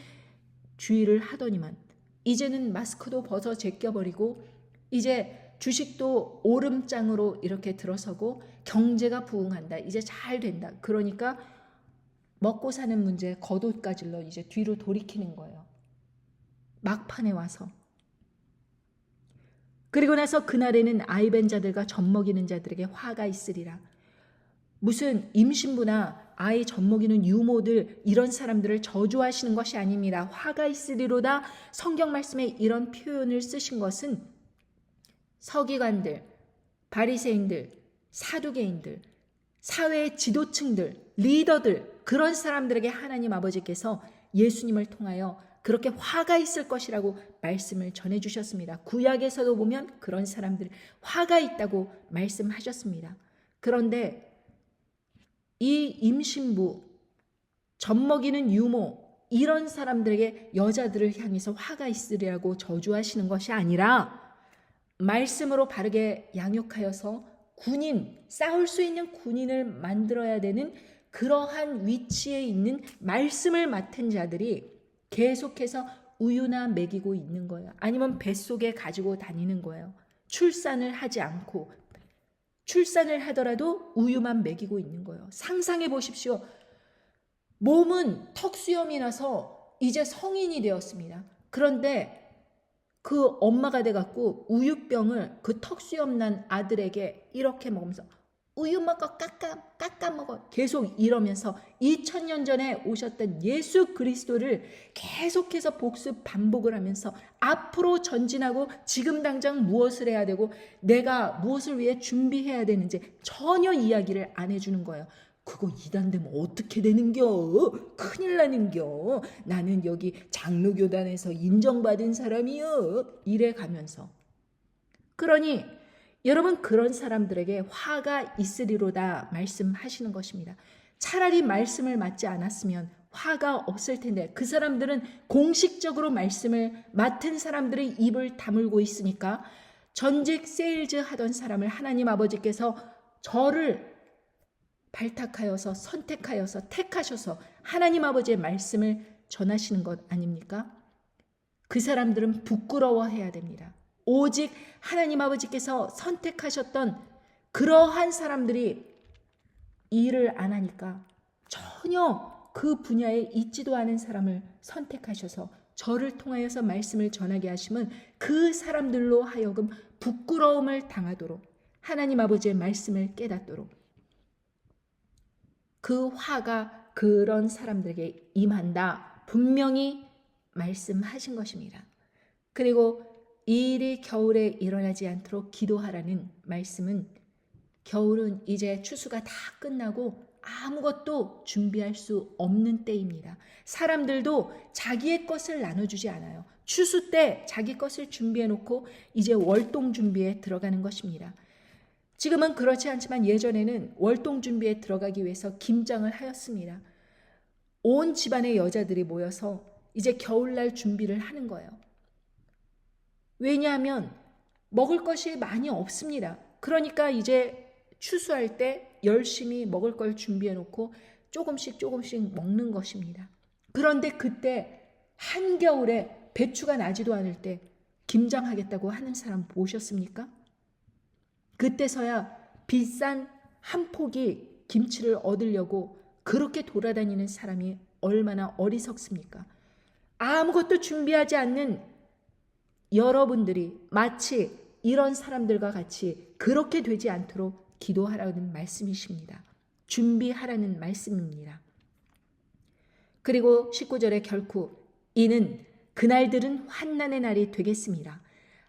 주의를 하더니만 이제는 마스크도 벗어 제껴버리고 이제 주식도 오름장으로 이렇게 들어서고 경제가 부흥한다. 이제 잘 된다. 그러니까 먹고 사는 문제 겉옷 가질러 이제 뒤로 돌이키는 거예요. 막판에 와서. 그리고 나서 그날에는 아이벤 자들과 젖먹이는 자들에게 화가 있으리라. 무슨 임신부나 아이 젖먹이는 유모들 이런 사람들을 저주하시는 것이 아닙니다. 화가 있으리로다. 성경 말씀에 이런 표현을 쓰신 것은 서기관들, 바리새인들, 사두개인들, 사회의 지도층들, 리더들 그런 사람들에게 하나님 아버지께서 예수님을 통하여 그렇게 화가 있을 것이라고 말씀을 전해주셨습니다. 구약에서도 보면 그런 사람들 화가 있다고 말씀하셨습니다. 그런데 이 임신부, 젖먹이는 유모 이런 사람들에게 여자들을 향해서 화가 있으리라고 저주하시는 것이 아니라 말씀으로 바르게 양육하여서 군인, 싸울 수 있는 군인을 만들어야 되는 그러한 위치에 있는 말씀을 맡은 자들이 계속해서 우유나 먹이고 있는 거예요. 아니면 뱃속에 가지고 다니는 거예요. 출산을 하지 않고 출산을 하더라도 우유만 먹이고 있는 거예요. 상상해 보십시오. 몸은 턱수염이 나서 이제 성인이 되었습니다. 그런데 그 엄마가 돼갖고 우유병을 그 턱수염 난 아들에게 이렇게 먹으면서 우유 먹어 깎아 먹어 계속 이러면서 2000년 전에 오셨던 예수 그리스도를 계속해서 복습 반복을 하면서 앞으로 전진하고 지금 당장 무엇을 해야 되고 내가 무엇을 위해 준비해야 되는지 전혀 이야기를 안 해주는 거예요. 그거 이단되면 어떻게 되는겨? 큰일 나는겨? 나는 여기 장로교단에서 인정받은 사람이여. 이래 가면서. 그러니 여러분 그런 사람들에게 화가 있으리로다 말씀하시는 것입니다. 차라리 말씀을 맡지 않았으면 화가 없을 텐데 그 사람들은 공식적으로 말씀을 맡은 사람들의 입을 다물고 있으니까 전직 세일즈 하던 사람을 하나님 아버지께서 저를 발탁하여서 선택하여서 택하셔서 하나님 아버지의 말씀을 전하시는 것 아닙니까? 그 사람들은 부끄러워해야 됩니다. 오직 하나님 아버지께서 선택하셨던 그러한 사람들이 일을 안 하니까 전혀 그 분야에 있지도 않은 사람을 선택하셔서 저를 통하여서 말씀을 전하게 하시면 그 사람들로 하여금 부끄러움을 당하도록 하나님 아버지의 말씀을 깨닫도록 그 화가 그런 사람들에게 임한다. 분명히 말씀하신 것입니다. 그리고 이 일이 겨울에 일어나지 않도록 기도하라는 말씀은 겨울은 이제 추수가 다 끝나고 아무것도 준비할 수 없는 때입니다. 사람들도 자기의 것을 나눠주지 않아요. 추수 때 자기 것을 준비해놓고 이제 월동 준비에 들어가는 것입니다. 지금은 그렇지 않지만 예전에는 월동 준비에 들어가기 위해서 김장을 하였습니다. 온 집안의 여자들이 모여서 이제 겨울날 준비를 하는 거예요. 왜냐하면 먹을 것이 많이 없습니다. 그러니까 이제 추수할 때 열심히 먹을 걸 준비해 놓고 조금씩 먹는 것입니다. 그런데 그때 한겨울에 배추가 나지도 않을 때 김장하겠다고 하는 사람 보셨습니까? 그때서야 비싼 한 포기 김치를 얻으려고 그렇게 돌아다니는 사람이 얼마나 어리석습니까? 아무것도 준비하지 않는 여러분들이 마치 이런 사람들과 같이 그렇게 되지 않도록 기도하라는 말씀이십니다. 준비하라는 말씀입니다. 그리고 19절에 결코 이는 그날들은 환난의 날이 되겠습니다.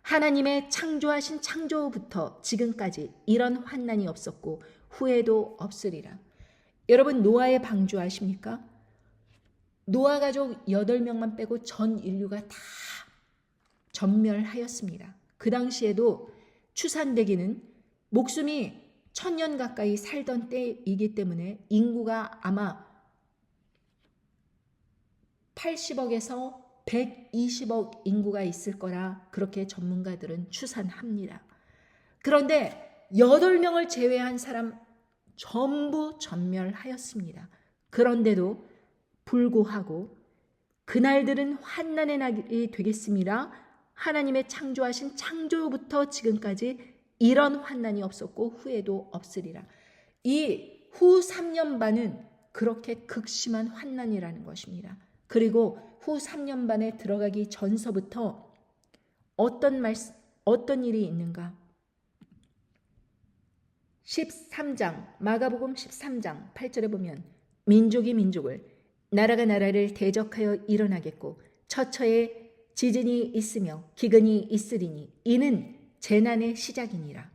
하나님의 창조하신 창조부터 지금까지 이런 환난이 없었고 후에도 없으리라. 여러분 노아의 방주 아십니까? 노아 가족 8명만 빼고 전 인류가 다 전멸하였습니다. 그 당시에도 추산되기는 목숨이 1000년 가까이 살던 때이기 때문에 인구가 아마 80억에서 120억 인구가 있을 거라 그렇게 전문가들은 추산합니다. 그런데 8명을 제외한 사람 전부 전멸하였습니다. 그런데도 불구하고 그날들은 환난의 날이 되겠습니다. 하나님의 창조하신 창조부터 지금까지 이런 환난이 없었고 후에도 없으리라. 이 후 3년 반은 그렇게 극심한 환난이라는 것입니다. 그리고 후 3년 반에 들어가기 전서부터 어떤 일이 있는가? 13장 마가복음 13장 8절에 보면 민족이 민족을 나라가 나라를 대적하여 일어나겠고 처처에 지진이 있으며 기근이 있으리니 이는 재난의 시작이니라.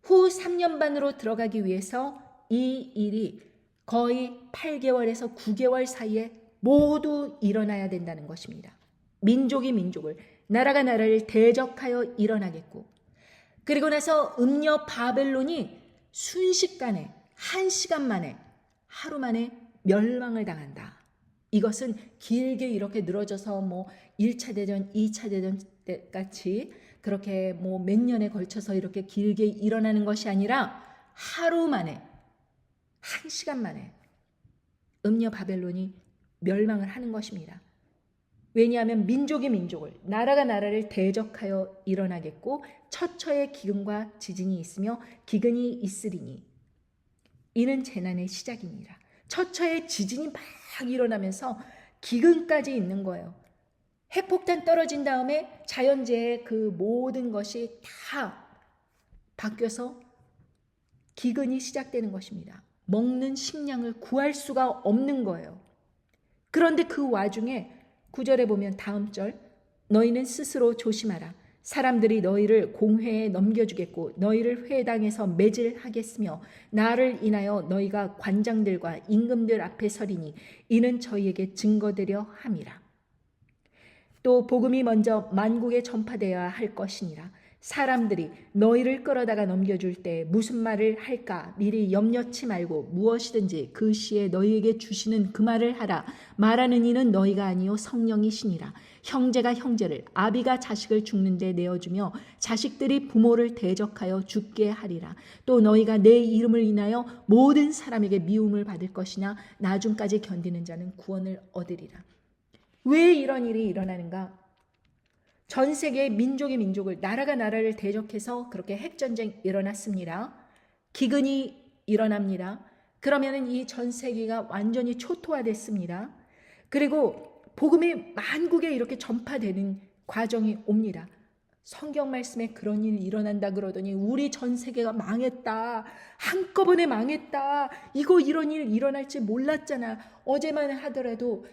후 3년 반으로 들어가기 위해서 이 일이 거의 8개월에서 9개월 사이에 모두 일어나야 된다는 것입니다. 민족이 민족을 나라가 나라를 대적하여 일어나겠고 그리고 나서 음녀 바벨론이 순식간에 1시간 만에 하루 만에 멸망을 당한다. 이것은 길게 이렇게 늘어져서 1차 대전, 2차 대전 때 같이 그렇게 몇 년에 걸쳐서 이렇게 길게 일어나는 것이 아니라 하루 만에 1시간 만에 음녀 바벨론이 멸망을 하는 것입니다. 왜냐하면 민족이 민족을 나라가 나라를 대적하여 일어나겠고 처처에 기근과 지진이 있으며 기근이 있으리니 이는 재난의 시작이니라. 처처에 지진이 막 일어나면서 기근까지 있는 거예요. 핵폭탄 떨어진 다음에 자연재해 그 모든 것이 다 바뀌어서 기근이 시작되는 것입니다. 먹는 식량을 구할 수가 없는 거예요. 그런데 그 와중에 9절에 보면 다음 절 너희는 스스로 조심하라. 사람들이 너희를 공회에 넘겨주겠고 너희를 회당에서 매질하겠으며 나를 인하여 너희가 관장들과 임금들 앞에 서리니 이는 저희에게 증거되려 함이라. 또 복음이 먼저 만국에 전파되어야 할 것이니라. 사람들이 너희를 끌어다가 넘겨줄 때 무슨 말을 할까 미리 염려치 말고 무엇이든지 그 시에 너희에게 주시는 그 말을 하라. 말하는 이는 너희가 아니요 성령이시니라. 형제가 형제를 아비가 자식을 죽는데 내어주며 자식들이 부모를 대적하여 죽게 하리라. 또 너희가 내 이름을 인하여 모든 사람에게 미움을 받을 것이나 나중까지 견디는 자는 구원을 얻으리라. 왜 이런 일이 일어나는가? 전 세계의 민족이 민족을 나라가 나라를 대적해서 그렇게 핵전쟁 일어났습니다. 기근이 일어납니다. 그러면은 이 전 세계가 완전히 초토화됐습니다. 그리고 복음이 만국에 이렇게 전파되는 과정이 옵니다. 성경 말씀에 그런 일이 일어난다 그러더니 우리 전 세계가 망했다. 한꺼번에 망했다. 이런 일 일어날지 몰랐잖아. 어제만 하더라도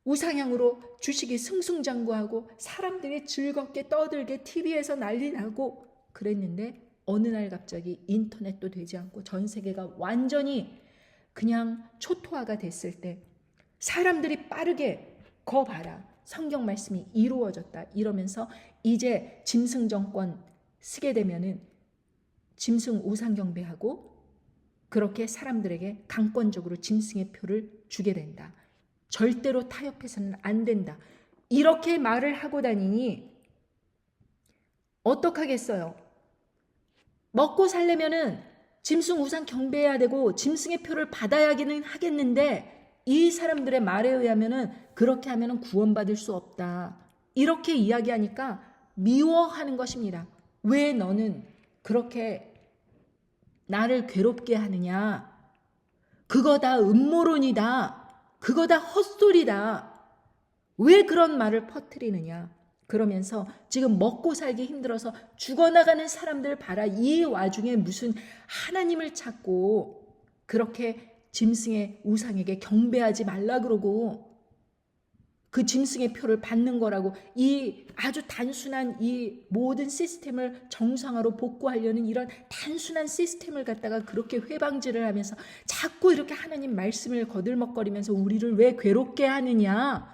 우상향으로 주식이 승승장구하고 사람들이 즐겁게 떠들게 TV에서 난리 나고 그랬는데 어느 날 갑자기 인터넷도 되지 않고 전 세계가 완전히 그냥 초토화가 됐을 때 사람들이 빠르게 거 봐라, 성경 말씀이 이루어졌다 이러면서 이제 짐승 정권 쓰게 되면은 짐승 우상 경배하고 그렇게 사람들에게 강권적으로 짐승의 표를 주게 된다. 절대로 타협해서는 안 된다. 이렇게 말을 하고 다니니 어떡하겠어요? 먹고 살려면은 짐승 우상 경배해야 되고 짐승의 표를 받아야기는 하겠는데 이 사람들의 말에 의하면은 그렇게 하면은 구원받을 수 없다. 이렇게 이야기하니까 미워하는 것입니다. 왜 너는 그렇게 나를 괴롭게 하느냐? 그거 다 음모론이다. 그거 다 헛소리다. 왜 그런 말을 퍼뜨리느냐? 그러면서 지금 먹고 살기 힘들어서 죽어나가는 사람들 봐라. 이 와중에 무슨 하나님을 찾고 그렇게 짐승의 우상에게 경배하지 말라 그러고 그 짐승의 표를 받는 거라고 이 아주 단순한 이 모든 시스템을 정상화로 복구하려는 이런 단순한 시스템을 갖다가 그렇게 회방질을 하면서 자꾸 이렇게 하나님 말씀을 거들먹거리면서 우리를 왜 괴롭게 하느냐?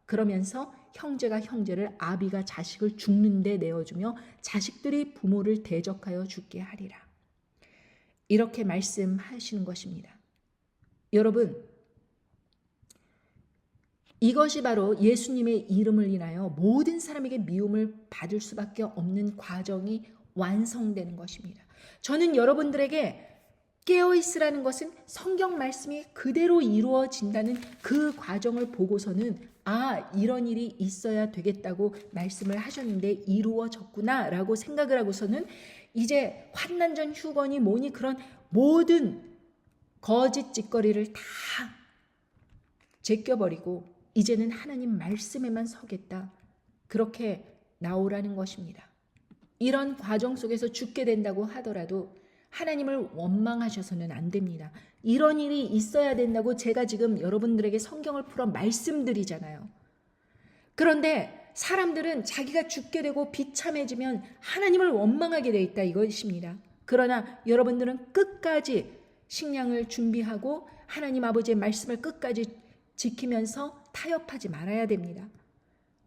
그러면서 형제가 형제를, 아비가 자식을 죽는 데 내어주며 자식들이 부모를 대적하여 죽게 하리라. 이렇게 말씀하시는 것입니다. 여러분, 이것이 바로 예수님의 이름을 인하여 모든 사람에게 미움을 받을 수밖에 없는 과정이 완성되는 것입니다. 저는 여러분들에게 깨어있으라는 것은 성경 말씀이 그대로 이루어진다는 그 과정을 보고서는 이런 일이 있어야 되겠다고 말씀을 하셨는데 이루어졌구나 라고 생각을 하고서는 이제 환난전 휴거니 뭐니 그런 모든 거짓 짓거리를 다 제껴버리고 이제는 하나님 말씀에만 서겠다. 그렇게 나오라는 것입니다. 이런 과정 속에서 죽게 된다고 하더라도 하나님을 원망하셔서는 안 됩니다. 이런 일이 있어야 된다고 제가 지금 여러분들에게 성경을 풀어 말씀드리잖아요. 그런데 사람들은 자기가 죽게 되고 비참해지면 하나님을 원망하게 돼 있다 이것입니다. 그러나 여러분들은 끝까지 식량을 준비하고 하나님 아버지의 말씀을 끝까지 지키면서 타협하지 말아야 됩니다.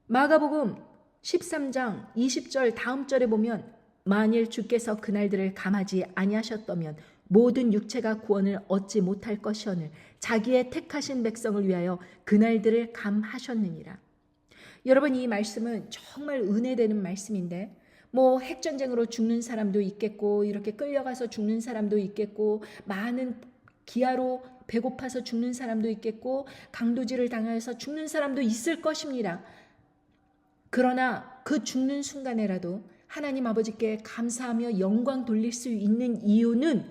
마가복음 13장 20절 다음 절에 보면 만일 주께서 그날들을 감하지 아니하셨다면 모든 육체가 구원을 얻지 못할 것이오늘 자기의 택하신 백성을 위하여 그날들을 감하셨느니라. 여러분, 이 말씀은 정말 은혜되는 말씀인데 뭐 핵전쟁으로 죽는 사람도 있겠고 이렇게 끌려가서 죽는 사람도 있겠고 많은 기아로 배고파서 죽는 사람도 있겠고 강도질을 당해서 죽는 사람도 있을 것입니다. 그러나 그 죽는 순간에라도 하나님 아버지께 감사하며 영광 돌릴 수 있는 이유는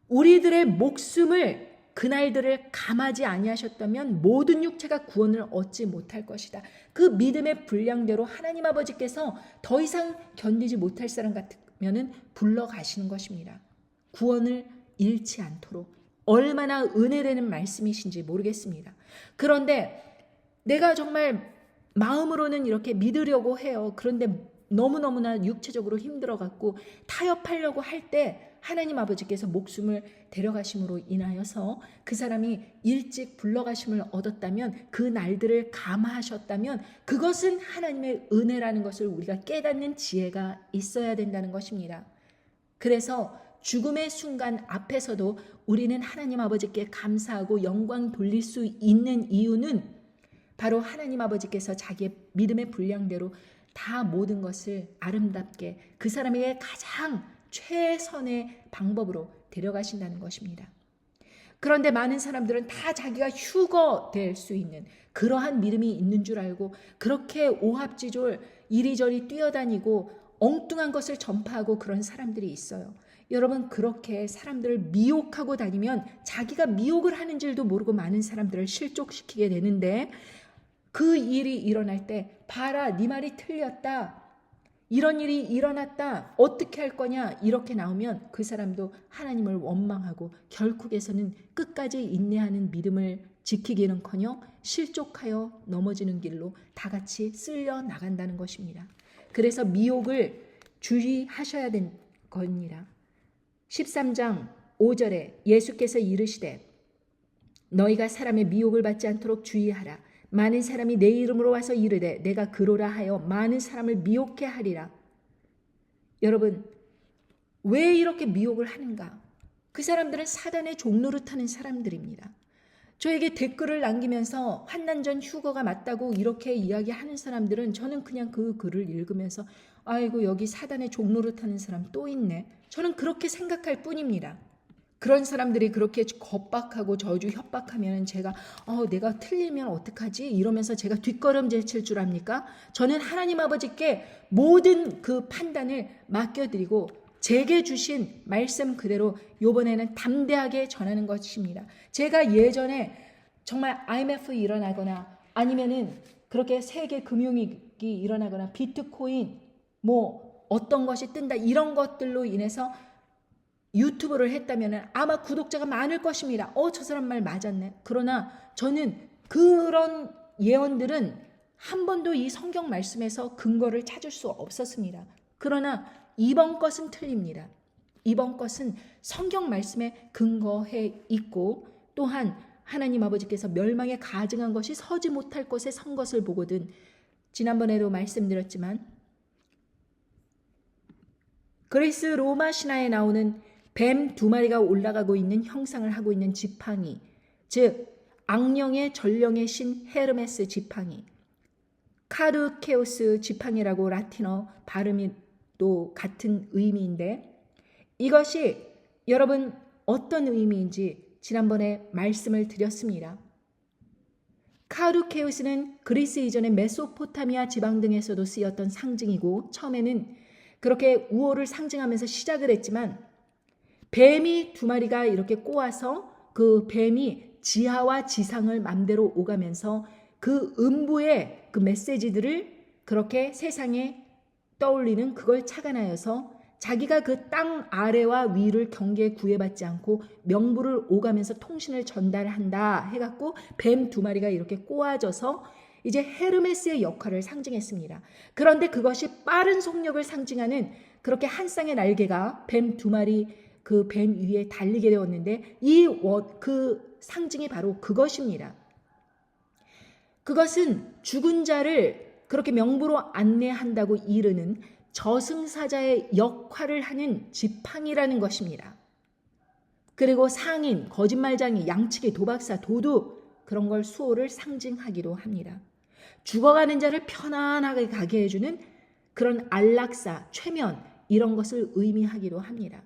우리들의 목숨을 그날들을 감하지 아니하셨다면 모든 육체가 구원을 얻지 못할 것이다. 그 믿음의 분량대로 하나님 아버지께서 더 이상 견디지 못할 사람 같으면 불러가시는 것입니다. 구원을 잃지 않도록. 얼마나 은혜되는 말씀이신지 모르겠습니다. 그런데 내가 정말 마음으로는 이렇게 믿으려고 해요. 그런데 너무너무나 육체적으로 힘들어갖고 타협하려고 할 때 하나님 아버지께서 목숨을 데려가심으로 인하여서 그 사람이 일찍 불러가심을 얻었다면 그 날들을 감하셨다면 그것은 하나님의 은혜라는 것을 우리가 깨닫는 지혜가 있어야 된다는 것입니다. 그래서 죽음의 순간 앞에서도 우리는 하나님 아버지께 감사하고 영광 돌릴 수 있는 이유는 바로 하나님 아버지께서 자기의 믿음의 분량대로 다 모든 것을 아름답게 그 사람에게 가장 최선의 방법으로 데려가신다는 것입니다. 그런데 많은 사람들은 다 자기가 휴거될 수 있는 그러한 믿음이 있는 줄 알고 그렇게 오합지졸 이리저리 뛰어다니고 엉뚱한 것을 전파하고 그런 사람들이 있어요. 여러분, 그렇게 사람들을 미혹하고 다니면 자기가 미혹을 하는 줄도 모르고 많은 사람들을 실족시키게 되는데 그 일이 일어날 때 봐라, 네 말이 틀렸다. 이런 일이 일어났다. 어떻게 할 거냐? 이렇게 나오면 그 사람도 하나님을 원망하고 결국에서는 끝까지 인내하는 믿음을 지키기는커녕 실족하여 넘어지는 길로 다 같이 쓸려 나간다는 것입니다. 그래서 미혹을 주의하셔야 된 겁니다. 13장 5절에 예수께서 이르시되 너희가 사람의 미혹을 받지 않도록 주의하라. 많은 사람이 내 이름으로 와서 이르되 내가 그로라 하여 많은 사람을 미혹해 하리라. 여러분, 왜 이렇게 미혹을 하는가? 그 사람들은 사단의 종노릇하는 사람들입니다. 저에게 댓글을 남기면서 환난전 휴거가 맞다고 이렇게 이야기하는 사람들은 저는 그냥 그 글을 읽으면서 아이고 여기 사단의 종노릇하는 사람 또 있네. 저는 그렇게 생각할 뿐입니다. 그런 사람들이 그렇게 겁박하고 저주 협박하면 제가 내가 틀리면 어떡하지? 이러면서 제가 뒷걸음질 칠 줄 압니까? 저는 하나님 아버지께 모든 그 판단을 맡겨드리고 제게 주신 말씀 그대로 이번에는 담대하게 전하는 것입니다. 제가 예전에 정말 IMF 일어나거나 아니면은 그렇게 세계 금융위기 일어나거나 비트코인 뭐 어떤 것이 뜬다 이런 것들로 인해서 유튜브를 했다면 아마 구독자가 많을 것입니다. 저 사람 말 맞았네. 그러나 저는 그런 예언들은 한 번도 이 성경 말씀에서 근거를 찾을 수 없었습니다. 그러나 이번 것은 틀립니다. 이번 것은 성경 말씀에 근거해 있고 또한 하나님 아버지께서 멸망에 가증한 것이 서지 못할 곳에 선 것을 보거든 지난번에도 말씀드렸지만 그리스 로마 신화에 나오는 뱀 2마리가 올라가고 있는 형상을 하고 있는 지팡이, 즉 악령의 전령의 신 헤르메스 지팡이, 카르케우스 지팡이라고 라틴어 발음이 또 같은 의미인데 이것이 여러분 어떤 의미인지 지난번에 말씀을 드렸습니다. 카르케우스는 그리스 이전의 메소포타미아 지방 등에서도 쓰였던 상징이고 처음에는 그렇게 우호를 상징하면서 시작을 했지만 뱀이 2마리가 이렇게 꼬아서 그 뱀이 지하와 지상을 맘대로 오가면서 그 음부의 그 메시지들을 그렇게 세상에 떠올리는 그걸 착안하여서 자기가 그 땅 아래와 위를 경계에 구애받지 않고 명부를 오가면서 통신을 전달한다 해갖고 뱀 2마리가 이렇게 꼬아져서 이제 헤르메스의 역할을 상징했습니다. 그런데 그것이 빠른 속력을 상징하는 그렇게 한 쌍의 날개가 뱀 2마리 그 뱀 위에 달리게 되었는데 그 상징이 바로 그것입니다. 그것은 죽은 자를 그렇게 명부로 안내한다고 이르는 저승사자의 역할을 하는 지팡이라는 것입니다. 그리고 상인, 거짓말장이, 양치기, 도박사, 도둑 그런 걸 수호를 상징하기도 합니다. 죽어가는 자를 편안하게 가게 해주는 그런 안락사, 최면 이런 것을 의미하기도 합니다.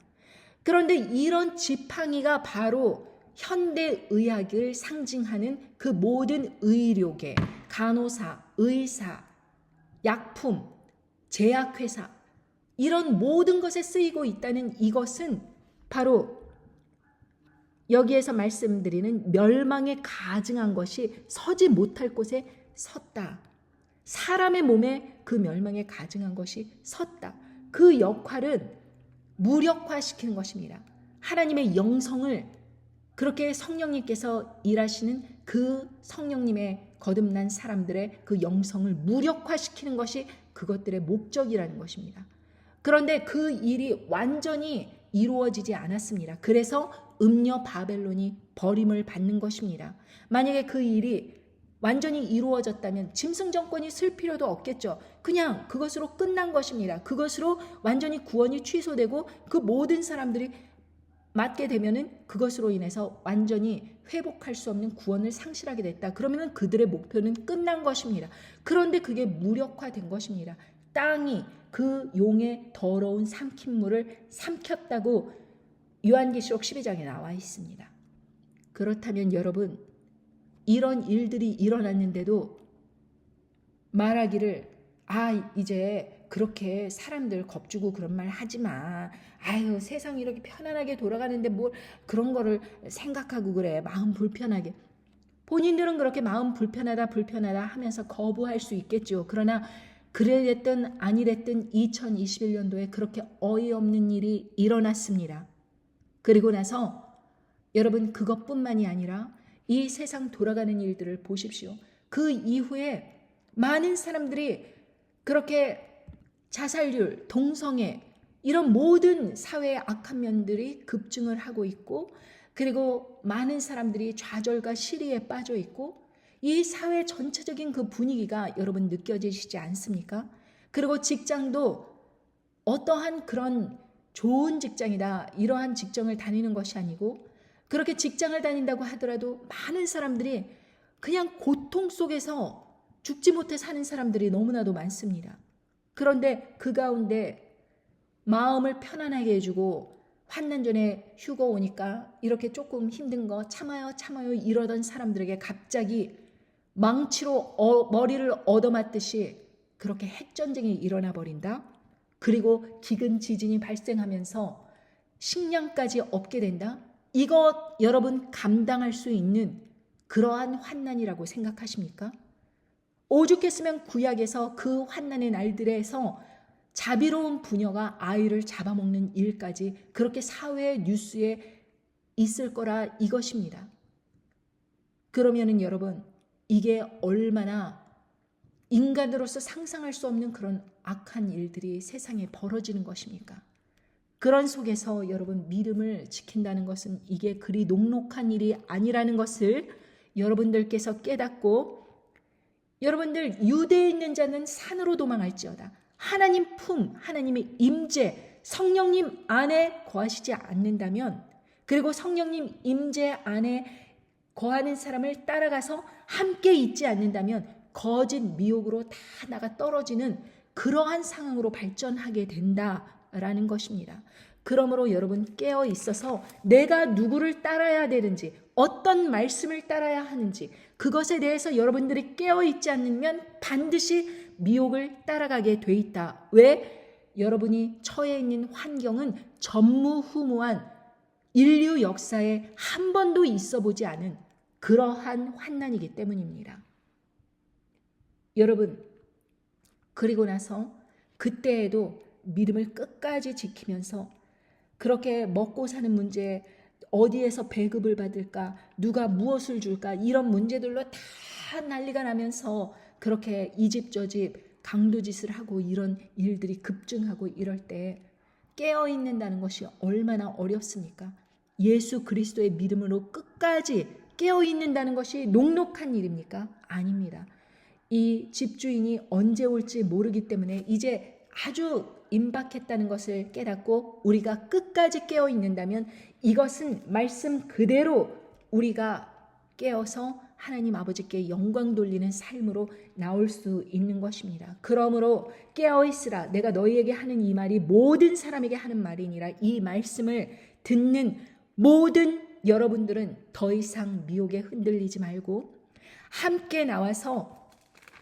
그런데 이런 지팡이가 바로 현대의학을 상징하는 그 모든 의료계, 간호사, 의사, 약품, 제약회사 이런 모든 것에 쓰이고 있다는 이것은 바로 여기에서 말씀드리는 멸망에 가증한 것이 서지 못할 곳에 섰다. 사람의 몸에 그 멸망에 가증한 것이 섰다. 그 역할은 무력화시키는 것입니다. 하나님의 영성을 그렇게 성령님께서 일하시는 그 성령님의 거듭난 사람들의 그 영성을 무력화시키는 것이 그것들의 목적이라는 것입니다. 그런데 그 일이 완전히 이루어지지 않았습니다. 그래서 음녀 바벨론이 버림을 받는 것입니다. 만약에 그 일이 완전히 이루어졌다면 짐승 정권이 쓸 필요도 없겠죠. 그냥 그것으로 끝난 것입니다. 그것으로 완전히 구원이 취소되고 그 모든 사람들이 맞게 되면은 그것으로 인해서 완전히 회복할 수 없는 구원을 상실하게 됐다. 그러면은 그들의 목표는 끝난 것입니다. 그런데 그게 무력화된 것입니다. 땅이 그 용의 더러운 삼킨물을 삼켰다고 요한계시록 12장에 나와 있습니다. 그렇다면 여러분 이런 일들이 일어났는데도 말하기를 이제 그렇게 사람들 겁주고 그런 말 하지 마. 아유 세상이 이렇게 편안하게 돌아가는데 뭘 그런 거를 생각하고 그래. 마음 불편하게. 본인들은 그렇게 마음 불편하다 하면서 거부할 수 있겠죠. 그러나 그래 됐든 아니 됐든 2021년도에 그렇게 어이없는 일이 일어났습니다. 그리고 나서 여러분 그것뿐만이 아니라 이 세상 돌아가는 일들을 보십시오. 그 이후에 많은 사람들이 그렇게 자살률, 동성애 이런 모든 사회의 악한 면들이 급증을 하고 있고, 그리고 많은 사람들이 좌절과 시리에 빠져 있고, 이 사회 전체적인 그 분위기가 여러분 느껴지시지 않습니까? 그리고 직장도 어떠한 그런 좋은 직장이다, 이러한 직장을 다니는 것이 아니고, 그렇게 직장을 다닌다고 하더라도 많은 사람들이 그냥 고통 속에서 죽지 못해 사는 사람들이 너무나도 많습니다. 그런데 그 가운데 마음을 편안하게 해주고, 환난 전에 휴거 오니까 이렇게 조금 힘든 거 참아요 이러던 사람들에게 갑자기 망치로 머리를 얻어맞듯이 그렇게 핵전쟁이 일어나 버린다. 그리고 기근 지진이 발생하면서 식량까지 없게 된다. 이것 여러분 감당할 수 있는 그러한 환난이라고 생각하십니까? 오죽했으면 구약에서 그 환난의 날들에서 자비로운 부녀가 아이를 잡아먹는 일까지 그렇게 사회 뉴스에 있을 거라 이것입니다. 그러면은 여러분, 이게 얼마나 인간으로서 상상할 수 없는 그런 악한 일들이 세상에 벌어지는 것입니까? 그런 속에서 여러분, 믿음을 지킨다는 것은 이게 그리 녹록한 일이 아니라는 것을 여러분들께서 깨닫고, 여러분들 유대에 있는 자는 산으로 도망할지어다. 하나님 품, 하나님의 임재, 성령님 안에 거하시지 않는다면, 그리고 성령님 임재 안에 거하는 사람을 따라가서 함께 있지 않는다면 거짓 미혹으로 다 나가 떨어지는 그러한 상황으로 발전하게 된다라는 것입니다. 그러므로 여러분, 깨어 있어서 내가 누구를 따라야 되는지, 어떤 말씀을 따라야 하는지, 그것에 대해서 여러분들이 깨어 있지 않으면 반드시 미혹을 따라가게 돼 있다. 왜? 여러분이 처해 있는 환경은 전무후무한 인류 역사에 한 번도 있어 보지 않은 그러한 환난이기 때문입니다. 여러분, 그리고 나서 그때에도 믿음을 끝까지 지키면서 그렇게 먹고 사는 문제, 어디에서 배급을 받을까, 누가 무엇을 줄까, 이런 문제들로 다 난리가 나면서 그렇게 이 집 저 집 강도짓을 하고 이런 일들이 급증하고 이럴 때 깨어있는다는 것이 얼마나 어렵습니까? 예수 그리스도의 믿음으로 끝까지 깨어있는다는 것이 녹록한 일입니까? 아닙니다. 이 집주인이 언제 올지 모르기 때문에 이제 아주 임박했다는 것을 깨닫고 우리가 끝까지 깨어있는다면 이것은 말씀 그대로 우리가 깨어서 하나님 아버지께 영광 돌리는 삶으로 나올 수 있는 것입니다. 그러므로 깨어있으라. 내가 너희에게 하는 이 말이 모든 사람에게 하는 말이니라. 이 말씀을 듣는 모든 여러분들은 더 이상 미혹에 흔들리지 말고 함께 나와서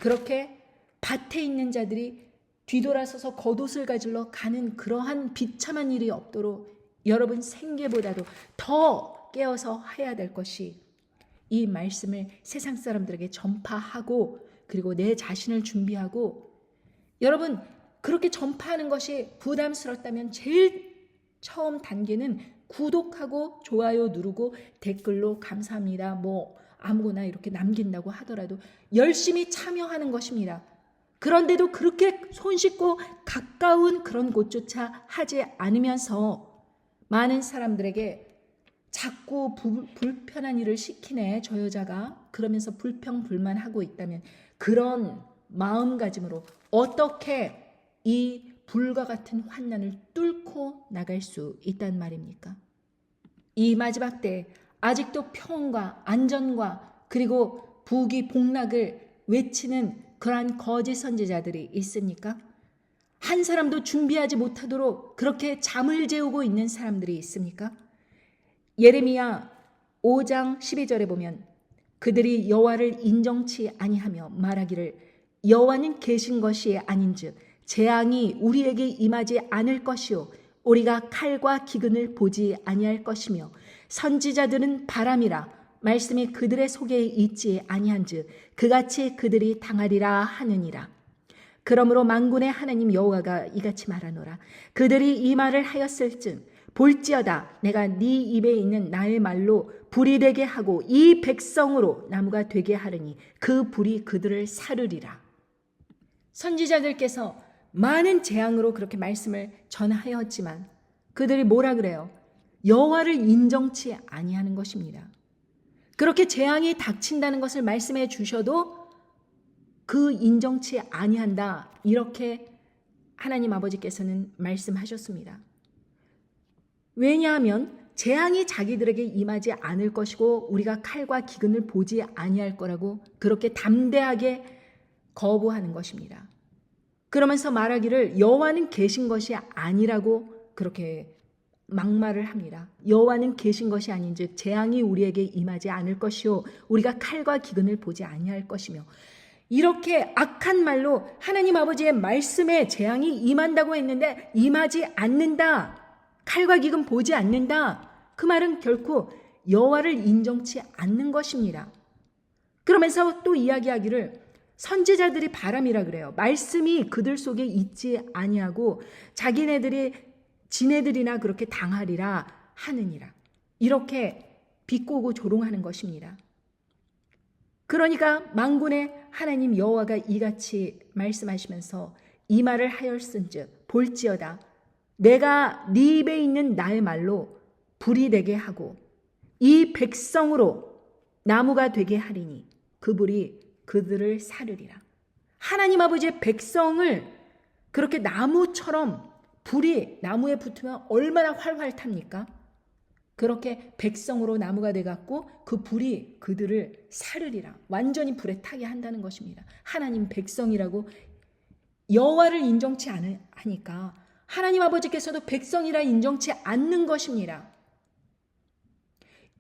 그렇게 밭에 있는 자들이 뒤돌아서서 겉옷을 가지러 가는 그러한 비참한 일이 없도록 여러분 생계보다도 더 깨어서 해야 될 것이 이 말씀을 세상 사람들에게 전파하고 그리고 내 자신을 준비하고, 여러분 그렇게 전파하는 것이 부담스럽다면 제일 처음 단계는 구독하고 좋아요 누르고 댓글로 감사합니다 뭐 아무거나 이렇게 남긴다고 하더라도 열심히 참여하는 것입니다. 그런데도 그렇게 손쉽고 가까운 그런 곳조차 하지 않으면서 많은 사람들에게 자꾸 불편한 일을 시키네 저 여자가, 그러면서 불평불만하고 있다면 그런 마음가짐으로 어떻게 이 불과 같은 환난을 뚫고 나갈 수 있단 말입니까? 이 마지막 때 아직도 평온과 안전과 그리고 부귀 복락을 외치는 그러한 거짓 선지자들이 있습니까? 한 사람도 준비하지 못하도록 그렇게 잠을 재우고 있는 사람들이 있습니까? 예레미야 5장 12절에 보면 그들이 여호와를 인정치 아니하며 말하기를 여호와는 계신 것이 아닌즉 재앙이 우리에게 임하지 않을 것이요 우리가 칼과 기근을 보지 아니할 것이며 선지자들은 바람이라 말씀이 그들의 속에 있지 아니한즉 그같이 그들이 당하리라 하느니라. 그러므로 만군의 하나님 여호와가 이같이 말하노라. 그들이 이 말을 하였을즉 볼지어다 내가 네 입에 있는 나의 말로 불이 되게 하고 이 백성으로 나무가 되게 하리니 그 불이 그들을 사르리라. 선지자들께서 많은 재앙으로 그렇게 말씀을 전하였지만 그들이 뭐라 그래요? 여호와를 인정치 아니하는 것입니다. 그렇게 재앙이 닥친다는 것을 말씀해 주셔도 그 인정치 아니한다, 이렇게 하나님 아버지께서는 말씀하셨습니다. 왜냐하면 재앙이 자기들에게 임하지 않을 것이고 우리가 칼과 기근을 보지 아니할 거라고 그렇게 담대하게 거부하는 것입니다. 그러면서 말하기를 여호와는 계신 것이 아니라고 그렇게 막말을 합니다. 여호와는 계신 것이 아닌즉 재앙이 우리에게 임하지 않을 것이요 우리가 칼과 기근을 보지 아니할 것이며, 이렇게 악한 말로 하나님 아버지의 말씀에 재앙이 임한다고 했는데 임하지 않는다, 칼과 기근 보지 않는다, 그 말은 결코 여호와를 인정치 않는 것입니다. 그러면서 또 이야기하기를 선지자들이 바람이라 그래요. 말씀이 그들 속에 있지 아니하고 자기네들이 지네들이나 그렇게 당하리라 하느니라, 이렇게 비꼬고 조롱하는 것입니다. 그러니까 만군의 하나님 여호와가 이같이 말씀하시면서 이 말을 하였은즉 볼지어다 내가 네 입에 있는 나의 말로 불이 되게 하고 이 백성으로 나무가 되게 하리니 그 불이 그들을 사르리라. 하나님 아버지의 백성을 그렇게 나무처럼 불이 나무에 붙으면 얼마나 활활 탑니까? 그렇게 백성으로 나무가 돼갖고 그 불이 그들을 사르리라. 완전히 불에 타게 한다는 것입니다. 하나님 백성이라고 여호와를 인정치 않으니까 하나님 아버지께서도 백성이라 인정치 않는 것입니다.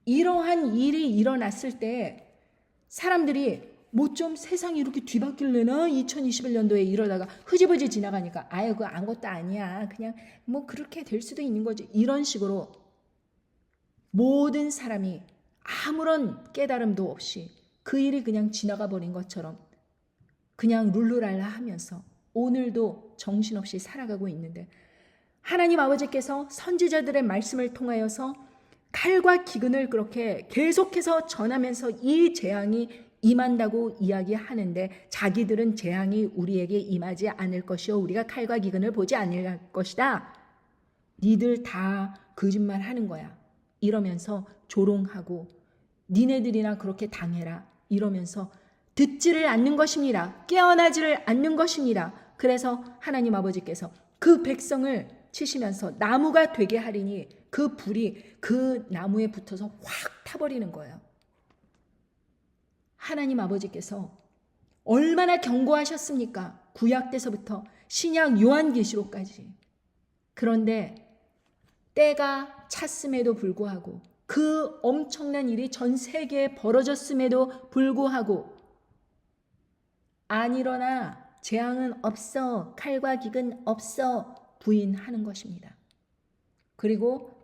이러한 일이 일어났을 때 사람들이 뭐 좀 세상이 이렇게 뒤바뀔래나 2021년도에 이러다가 흐지부지 지나가니까 아유 그거 아무것도 아니야, 그냥 뭐 그렇게 될 수도 있는 거지, 이런 식으로 모든 사람이 아무런 깨달음도 없이 그 일이 그냥 지나가 버린 것처럼 그냥 룰루랄라 하면서 오늘도 정신없이 살아가고 있는데, 하나님 아버지께서 선지자들의 말씀을 통하여서 칼과 기근을 그렇게 계속해서 전하면서 이 재앙이 임한다고 이야기하는데 자기들은 재앙이 우리에게 임하지 않을 것이요 우리가 칼과 기근을 보지 않을 것이다, 니들 다 거짓말 하는 거야, 이러면서 조롱하고 니네들이나 그렇게 당해라 이러면서 듣지를 않는 것입니다. 깨어나지를 않는 것입니다. 그래서 하나님 아버지께서 그 백성을 치시면서 나무가 되게 하리니 그 불이 그 나무에 붙어서 확 타버리는 거예요. 하나님 아버지께서 얼마나 경고하셨습니까? 구약 때서부터 신약 요한계시록까지. 그런데 때가 찼음에도 불구하고 그 엄청난 일이 전 세계에 벌어졌음에도 불구하고 안 일어나, 재앙은 없어, 칼과 기근 없어 부인하는 것입니다. 그리고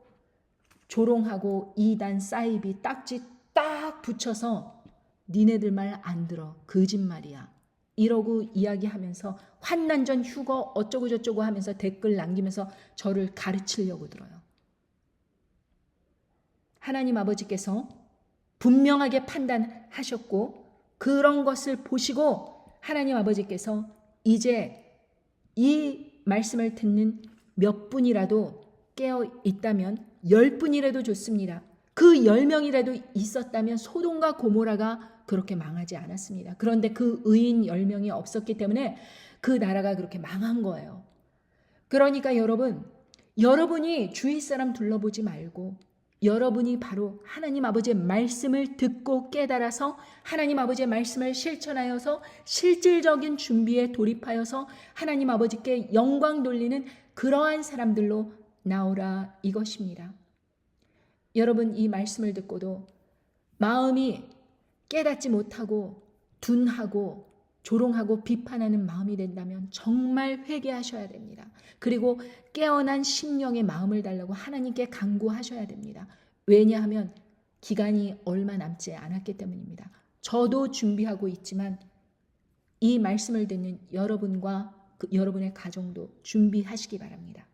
조롱하고 이단 사이비 딱지 딱 붙여서 니네들 말 안 들어, 거짓말이야 이러고 이야기하면서 환난전 휴거 어쩌고 저쩌고 하면서 댓글 남기면서 저를 가르치려고 들어요. 하나님 아버지께서 분명하게 판단하셨고 그런 것을 보시고 하나님 아버지께서 이제 이 말씀을 듣는 몇 분이라도 깨어 있다면 10분이라도 좋습니다. 그 10명이라도 있었다면 소돔과 고모라가 그렇게 망하지 않았습니다. 그런데 그 의인 10명이 없었기 때문에 그 나라가 그렇게 망한 거예요. 그러니까 여러분이 주위 사람 둘러보지 말고 여러분이 바로 하나님 아버지의 말씀을 듣고 깨달아서 하나님 아버지의 말씀을 실천하여서 실질적인 준비에 돌입하여서 하나님 아버지께 영광 돌리는 그러한 사람들로 나오라 이것입니다. 여러분 이 말씀을 듣고도 마음이 깨닫지 못하고 둔하고 조롱하고 비판하는 마음이 된다면 정말 회개하셔야 됩니다. 그리고 깨어난 심령의 마음을 달라고 하나님께 간구하셔야 됩니다. 왜냐하면 기간이 얼마 남지 않았기 때문입니다. 저도 준비하고 있지만 이 말씀을 듣는 여러분과 여러분의 가정도 준비하시기 바랍니다.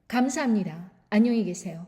감사합니다. 안녕히 계세요.